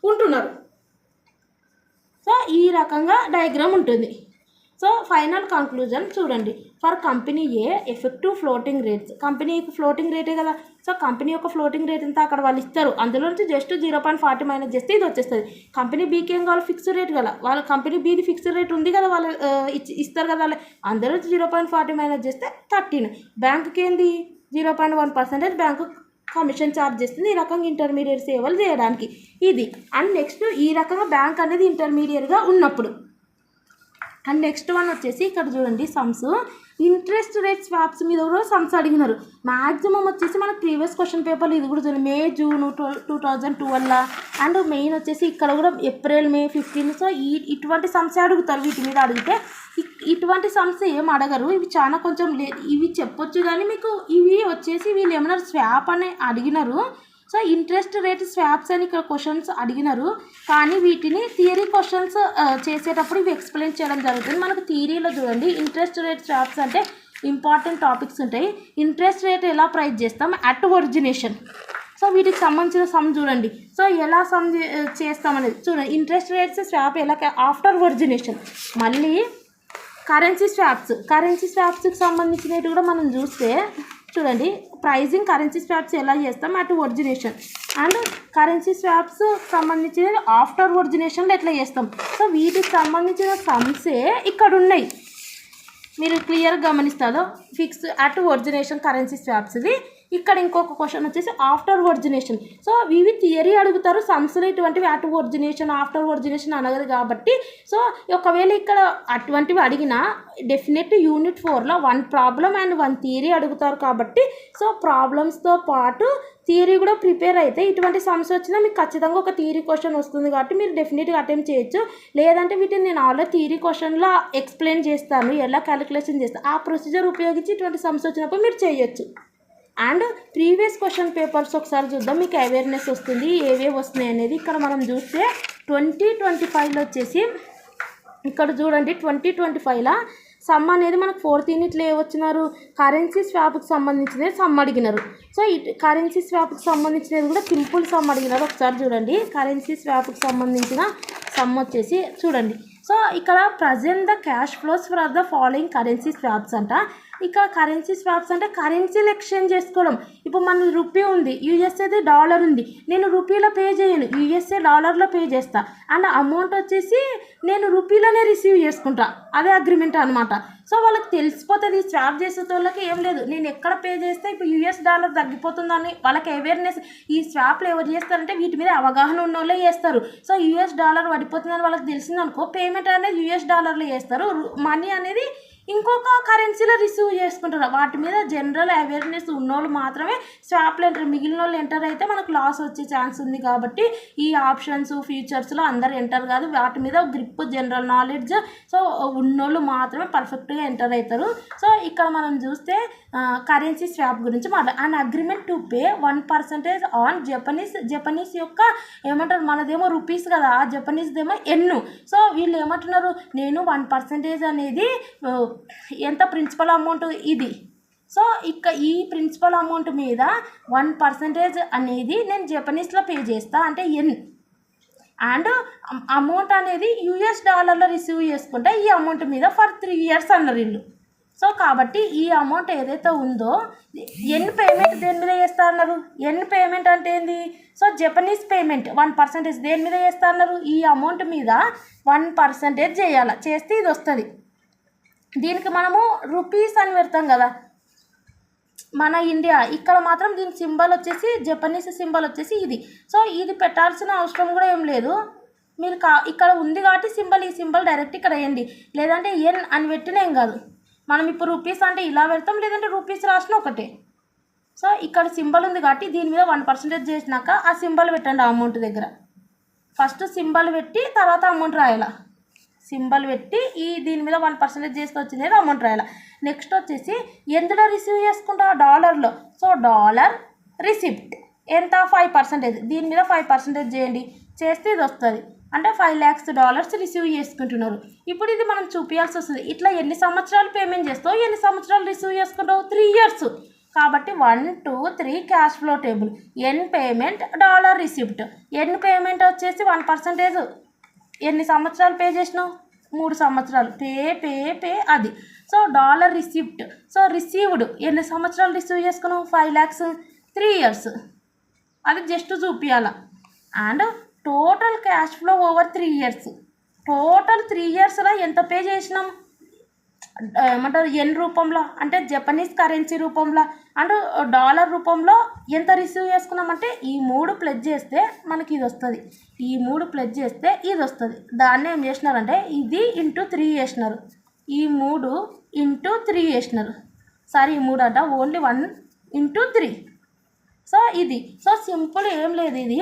ఉంటున్నారు. సో ఈ రకంగా డయాగ్రామ్ ఉంటుంది. సో ఫైనల్ కంక్లూజన్ చూడండి, for company A effective floating rates, కంపెనీకి ఫ్లోటింగ్ రేటే కదా. సో కంపెనీ యొక్క ఫ్లోటింగ్ రేట్ ఎంత అక్కడ వాళ్ళు ఇస్తారు, అందులో నుంచి జస్ట్ 0.40 మైనస్ చేస్తే ఇది వచ్చేస్తుంది. కంపెనీ బీకి ఏం కావాలి ఫిక్స్డ్ రేట్ కదా, వాళ్ళ కంపెనీ బీది ఫిక్స్డ్ రేట్ ఉంది కదా, వాళ్ళు ఇస్తారు కదా, వాళ్ళు అందులో నుంచి 0.40 మైనస్ చేస్తే 13. బ్యాంకుకి ఏంది 0.1% బ్యాంకు కమిషన్ ఛార్జ్ చేస్తుంది ఈ రకంగా ఇంటర్మీడియట్ సేవలు చేయడానికి. ఇది అండ్ నెక్స్ట్ ఈ రకంగా బ్యాంక్ అనేది ఇంటర్మీడియట్గా ఉన్నప్పుడు. అండ్ నెక్స్ట్ వన్ వచ్చేసి ఇక్కడ చూడండి సమ్స్, ఇంట్రెస్ట్ రేట్ స్వాప్స్ మీద కూడా సమ్స్ అడిగినారు. మ్యాక్సిమం వచ్చేసి మనకు ప్రీవియస్ క్వశ్చన్ పేపర్లు ఇది కూడా చూడండి మే జూన్ 2012 అండ్ మెయిన్ వచ్చేసి ఇక్కడ కూడా ఏప్రిల్ మే 15. సో ఇటువంటి సమ్స్ అడుగుతారు. వీటి మీద అడిగితే ఇటువంటి సమ్స్ ఏం అడగరు, ఇవి చాలా కొంచెం ఇవి చెప్పొచ్చు కానీ మీకు ఇవి వచ్చేసి వీళ్ళు ఏమన్నా స్వాప్ అని అడిగినారు. సో ఇంట్రెస్ట్ రేట్ స్వాప్స్ అని ఇక్కడ క్వశ్చన్స్ అడిగినారు కానీ వీటిని థియరీ క్వశ్చన్స్ చేసేటప్పుడు ఇవి ఎక్స్ప్లెయిన్ చేయడం జరుగుతుంది. మనకు థియరీలో చూడండి ఇంట్రెస్ట్ రేట్ స్వాప్స్ అంటే ఇంపార్టెంట్ టాపిక్స్ ఉంటాయి. ఇంట్రెస్ట్ రేట్ ఎలా ప్రైస్ చేస్తాం అట్ ఒరిజినేషన్. సో వీటికి సంబంధించిన సమ్ చూడండి. సో ఎలా సమ్ చేస్తామనేది చూడండి. ఇంట్రెస్ట్ రేట్స్ స్వాప్ ఎలా ఆఫ్టర్ ఒరిజినేషన్, మళ్ళీ కరెన్సీ స్వాప్స్కి సంబంధించినవి కూడా మనం చూస్తే చూడండి, ప్రైజింగ్ కరెన్సీ స్వాప్స్ ఎలా చేస్తాం అటు ఒరిజినేషన్, అండ్ కరెన్సీ స్వాప్స్ సంబంధించినది ఆఫ్టర్ ఒరిజినేషన్లో ఎట్లా చేస్తాం. సో వీటికి సంబంధించిన సమ్సే ఇక్కడ ఉన్నాయి, మీరు క్లియర్గా గమనిస్తారో. ఫిక్స్ అట్ ఒరిజినేషన్ కరెన్సీ స్వాప్స్ది. ఇక్కడ ఇంకొక క్వశ్చన్ వచ్చేసి ఆఫ్టర్ ఒరిజినేషన్. సో ఇవి థియరీ అడుగుతారు, సమ్స్లో ఇటువంటివి అటు ఒరిజినేషన్ ఆఫ్టర్ ఒరిజినేషన్ అనగదు కాబట్టి, సో ఒకవేళ ఇక్కడ అటువంటివి అడిగినా డెఫినెట్ యూనిట్ 4లో 1 ప్రాబ్లం అండ్ 1 థియరీ అడుగుతారు కాబట్టి, సో ప్రాబ్లమ్స్తో పాటు థియరీ కూడా ప్రిపేర్ అయితే ఇటువంటి సమ్స్ వచ్చినా మీకు ఖచ్చితంగా ఒక థియరీ క్వశ్చన్ వస్తుంది కాబట్టి మీరు డెఫినెట్గా అటెంప్ట్ చేయొచ్చు. లేదంటే వీటిని నేను ఆల్రెడీ థియరీ క్వశ్చన్లో ఎక్స్ప్లెయిన్ చేస్తాను, ఎలా క్యాలిక్యులేషన్ చేస్తాను, ఆ ప్రొసీజర్ ఉపయోగించి ఇటువంటి సమ్స్ వచ్చినప్పుడు మీరు చేయొచ్చు. అండ్ ప్రీవియస్ క్వశ్చన్ పేపర్స్ ఒకసారి చూద్దాం, మీకు అవేర్నెస్ వస్తుంది ఏవేవి వస్తున్నాయి అనేది. ఇక్కడ మనం చూస్తే 2025లో వచ్చేసి ఇక్కడ చూడండి, 2025లో సమ్ అనేది మనకు 4th యూనిట్లో ఏమొచ్చినారు, కరెన్సీ స్వాప్కి సంబంధించినది సమ్ అడిగినారు. సో కరెన్సీ స్వాప్కి సంబంధించినది కూడా సింపుల్ సమ్ అడిగినారు. ఒకసారి చూడండి, కరెన్సీ స్వాప్కి సంబంధించిన సమ్ వచ్చేసి చూడండి. సో ఇక్కడ present the cash flows for the following currency swaps అంట. ఇక్కడ కరెన్సీ స్వాప్స్ అంటే కరెన్సీలు ఎక్స్చేంజ్ చేసుకోవడం. ఇప్పుడు మన రూపీ ఉంది, యూఎస్ఏది డాలర్ ఉంది, నేను రూపీలో పే చేయను, యూఎస్ఏ డాలర్లో పే చేస్తా, అండ్ అమౌంట్ వచ్చేసి నేను రూపీలోనే రిసీవ్ చేసుకుంటా, అదే అగ్రిమెంట్ అనమాట. సో వాళ్ళకి తెలిసిపోతుంది, స్వాప్ చేసే వాళ్ళకి ఏం లేదు, నేను ఎక్కడ పే చేస్తే ఇప్పుడు యూఎస్ డాలర్ తగ్గిపోతుందని వాళ్ళకి అవేర్నెస్. ఈ స్వాప్లు ఎవరు చేస్తారంటే వీటి మీద అవగాహన ఉన్న వాళ్ళే చేస్తారు. సో యూఎస్ డాలర్ పడిపోతుందని వాళ్ళకి తెలిసిందనుకో, పేమెంట్ అనేది యూఎస్ డాలర్లో చేస్తారు, మనీ అనేది ఇంకొక కరెన్సీలో రిసీవ్ చేసుకుంటారు. వాటి మీద జనరల్ అవేర్నెస్ ఉన్నోళ్ళు మాత్రమే స్వాప్లు ఎంటర్, మిగిలిన వాళ్ళు ఎంటర్ అయితే మనకు లాస్ వచ్చే ఛాన్స్ ఉంది కాబట్టి ఈ ఆప్షన్స్ ఫ్యూచర్స్లో అందరు ఎంటర్ కాదు, వాటి మీద గ్రిప్ జనరల్ నాలెడ్జ్ సో ఉన్నోళ్ళు మాత్రమే పర్ఫెక్ట్గా ఎంటర్ అవుతారు. సో ఇక్కడ మనం చూస్తే కరెన్సీ స్వాప్ గురించి and agreement to pay 1% on Japanese యొక్క ఏమంటారు, మనదేమో రూపీస్ కదా, ఆ జపనీస్దేమో ఎన్ను. సో వీళ్ళు ఏమంటున్నారు, నేను 1% అనేది ఎంత ప్రిన్సిపల్ అమౌంట్ ఇది. సో ఈ ప్రిన్సిపల్ అమౌంట్ మీద 1% అనేది నేను జపనీస్లో పే చేస్తా అంటే ఎన్, అండ్ అమౌంట్ అనేది యూఎస్ డాలర్లో రిసీవ్ చేసుకుంటే ఈ అమౌంట్ మీద ఫర్ 3 years అన్నారు వీళ్ళు. సో కాబట్టి ఈ అమౌంట్ ఏదైతే ఉందో ఎన్ పేమెంట్ దేని మీద చేస్తా అన్నారు, ఎన్ పేమెంట్ అంటే ఏంది, సో జపనీస్ పేమెంట్ 1% దేని మీద చేస్తా అన్నారు, ఈ అమౌంట్ మీద 1% చేయాలి, చేస్తే ఇది వస్తుంది. దీనికి మనము రూపీస్ అని పెడతాం కదా మన ఇండియా, ఇక్కడ మాత్రం దీని సింబల్ వచ్చేసి జపనీస్ సింబల్ వచ్చేసి ఇది. సో ఇది పెట్టాల్సిన అవసరం కూడా ఏం లేదు, మీరు ఇక్కడ ఉంది కాబట్టి సింబల్, ఈ సింబల్ డైరెక్ట్ ఇక్కడ వేయండి, లేదంటే ఎన్ అని పెట్టినా ఏం కాదు. మనం ఇప్పుడు రూపీస్ అంటే ఇలా పెడతాం, లేదంటే రూపీస్ రాసిన ఒకటే. సో ఇక్కడ సింబల్ ఉంది కాబట్టి దీని మీద 1% చేసినాక ఆ సింబల్ పెట్టండి, ఆ అమౌంట్ దగ్గర ఫస్ట్ సింబల్ పెట్టి తర్వాత అమౌంట్ రాయాల, సింబల్ పెట్టి దీని మీద 1% చేస్తే వచ్చింది అమౌంట్ రాయాలి. నెక్స్ట్ వచ్చేసి ఎందులో రిసీవ్ చేసుకుంటా, డాలర్లో. సో డాలర్ రిసిప్ట్ ఎంత 5%, దీని మీద 5% చేయండి, చేస్తే ఇది వస్తుంది, అంటే $5 lakhs రిసీవ్ చేసుకుంటున్నారు. ఇప్పుడు ఇది మనం చూపించాల్సి వస్తుంది, ఇట్లా ఎన్ని సంవత్సరాలు పేమెంట్ చేస్తావు, ఎన్ని సంవత్సరాలు రిసీవ్ చేసుకుంటావు, 3 years. కాబట్టి 1, 2, 3 క్యాష్ ఫ్లో టేబుల్, ఎన్ పేమెంట్ డాలర్ రిసిప్ట్, ఎన్ పేమెంట్ వచ్చేసి 1%, ఎన్ని సంవత్సరాలు పే చేసినావు, 3 సంవత్సరాలు, పే అది. So dollar receipt, so received ఎన్ని సంవత్సరాలు రిసీవ్ చేసుకున్నావు, 5 lakhs 3 years, అది జస్ట్ చూపించాల. And total cash flow over 3 years, total 3 yearsలో ఎంత పే చేసినాం, ఏమంటారు ఎన్ రూపంలో అంటే జపనీస్ కరెన్సీ రూపంలో అండ్ డాలర్ రూపంలో ఎంత రిసీవ్ చేసుకున్నామంటే ఈ 3 ప్లస్ చేస్తే మనకి ఇది వస్తుంది, ఈ 3 ప్లస్ చేస్తే ఇది వస్తుంది. దాన్ని ఏం చేసినారంటే ఇది ఇంటూ 3 చేసినారు, ఈ 3 ఇంటూ 3 చేసినారు, సారీ ఈ 3 అంట ఓన్లీ 1 ఇంటూ 3. సో ఇది సో సింపుల్ ఏం లేదు, ఇది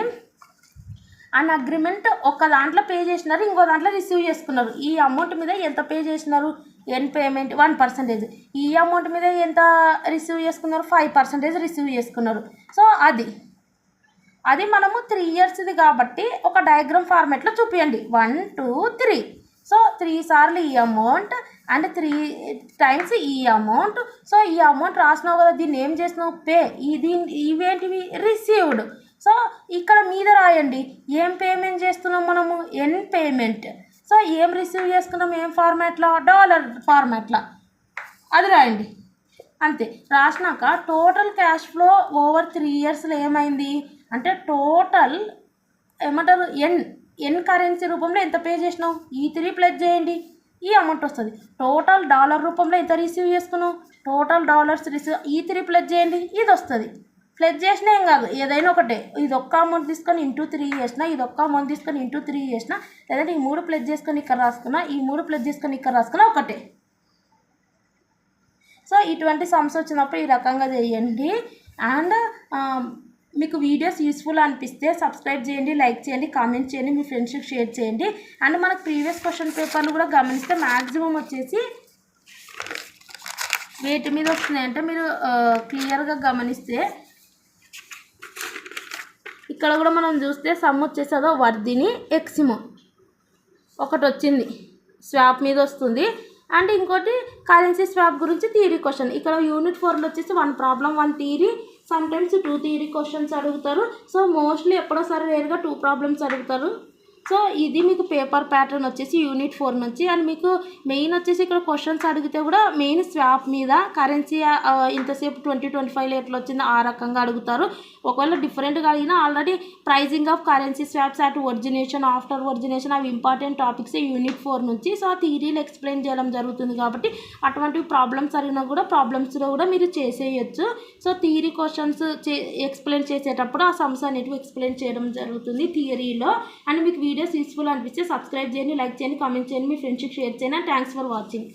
అన్ అగ్రిమెంట్ ఒక దాంట్లో పే చేసినారు, ఇంకో దాంట్లో రిసీవ్ చేసుకున్నారు. ఈ అమౌంట్ మీద ఎంత పే చేసినారు, ఎన్ పేమెంట్ 1%, ఈ అమౌంట్ మీద ఎంత రిసీవ్ చేసుకున్నారు, 5% రిసీవ్ చేసుకున్నారు. సో అది మనము 3 yearsది కాబట్టి ఒక డయాగ్రామ్ ఫార్మేట్లో చూపించండి, 1, 2, 3. సో 3 సార్లు ఈ అమౌంట్ అండ్ 3 times ఈ అమౌంట్. సో ఈ అమౌంట్ రాసినావు కదా, దీన్ని ఏం చేసినావు, పే, ఇవేంటివి రిసీవ్డ్. సో ఇక్కడ మీద రాయండి ఏం పేమెంట్ చేస్తున్నాం మనము, ఎన్ పేమెంట్. సో ఏం రిసీవ్ చేసుకున్నాం, ఏం ఫార్మాట్లో, డాలర్ ఫార్మాట్లో, అది రాయండి అంతే. రాసినాక టోటల్ క్యాష్ ఫ్లో ఓవర్ 3 ఇయర్స్లో ఏమైంది అంటే టోటల్ ఏమంటారు ఎన్ కరెన్సీ రూపంలో ఎంత పే చేసినావు, E3 ప్లస్ చేయండి, ఈ అమౌంట్ వస్తుంది. టోటల్ డాలర్ రూపంలో ఎంత రిసీవ్ చేసుకున్నావు, total dollars receive E3 plus చేయండి, ఇది వస్తుంది. ప్లస్ చేసినా ఏం కాదు, ఏదైనా ఒకటే, ఇది ఒక్క అమౌంట్ తీసుకొని ఇంటూ 3 చేసిన, ఇది ఒక్క అమౌంట్ తీసుకొని ఇంటూ 3 చేసిన, లేదంటే ఈ 3 ప్లస్ చేసుకొని ఇక్కడ రాసుకున్నా, ఈ 3 ప్లస్ చేసుకొని ఇక్కడ రాసుకున్నా ఒకటే. సో ఇటువంటి సమ్స్ వచ్చినప్పుడు ఈ రకంగా చేయండి. అండ్ మీకు వీడియోస్ యూస్ఫుల్ అనిపిస్తే సబ్స్క్రైబ్ చేయండి, లైక్ చేయండి, కామెంట్ చేయండి, మీ ఫ్రెండ్స్కి షేర్ చేయండి. అండ్ మనకు ప్రీవియస్ క్వశ్చన్ పేపర్లు కూడా గమనిస్తే మ్యాక్సిమం వచ్చేసి వేటి మీద వస్తున్నాయంటే మీరు క్లియర్గా గమనిస్తే ఇక్కడ కూడా మనం చూస్తే సమ్ వచ్చేసి అదో వర్ధిని ఎక్సిమో ఒకటి వచ్చింది, స్వాప్ మీద వస్తుంది. అండ్ ఇంకోటి కరెన్సీ స్వాప్ గురించి థియరీ క్వశ్చన్. ఇక్కడ యూనిట్ 4లో వచ్చేసి 1 problem 1 theory, sometimes 2 theory questions అడుగుతారు. సో మోస్ట్లీ ఎప్పుడోసారి రేర్గా 2 ప్రాబ్లమ్స్ అడుగుతారు. సో ఇది మీకు పేపర్ ప్యాటర్న్ వచ్చేసి యూనిట్ 4 నుంచి. అండ్ మీకు మెయిన్ వచ్చేసి ఇక్కడ క్వశ్చన్స్ అడిగితే కూడా మెయిన్ స్వాప్ మీద కరెన్సీ ఇంతసేపు 2025లో ఎట్లా వచ్చిందో ఆ రకంగా అడుగుతారు. ఒకవేళ డిఫరెంట్గా అడిగినా already pricing of currency swaps at origination, after origination, అవి ఇంపార్టెంట్ టాపిక్స్ యూనిట్ 4 నుంచి. సో ఆ థియరీలు ఎక్స్ప్లెయిన్ చేయడం జరుగుతుంది కాబట్టి అటువంటి ప్రాబ్లమ్స్ అడిగినా కూడా ప్రాబ్లమ్స్లో కూడా మీరు చేసేయచ్చు. సో థియరీ క్వశ్చన్స్ ఎక్స్ప్లెయిన్ చేసేటప్పుడు ఆ సమ్స్ అనేటివి ఎక్స్ప్లెయిన్ చేయడం జరుగుతుంది థియరీలో. అండ్ మీకు వీడియోస్ యూస్ఫుల్ అనిపిస్తే సబ్స్క్రైబ్ చేయండి, లైక్ చేయండి, కామెంట్ చేయండి, మీ ఫ్రెండ్స్కి షేర్ చేయండి. Thanks for watching.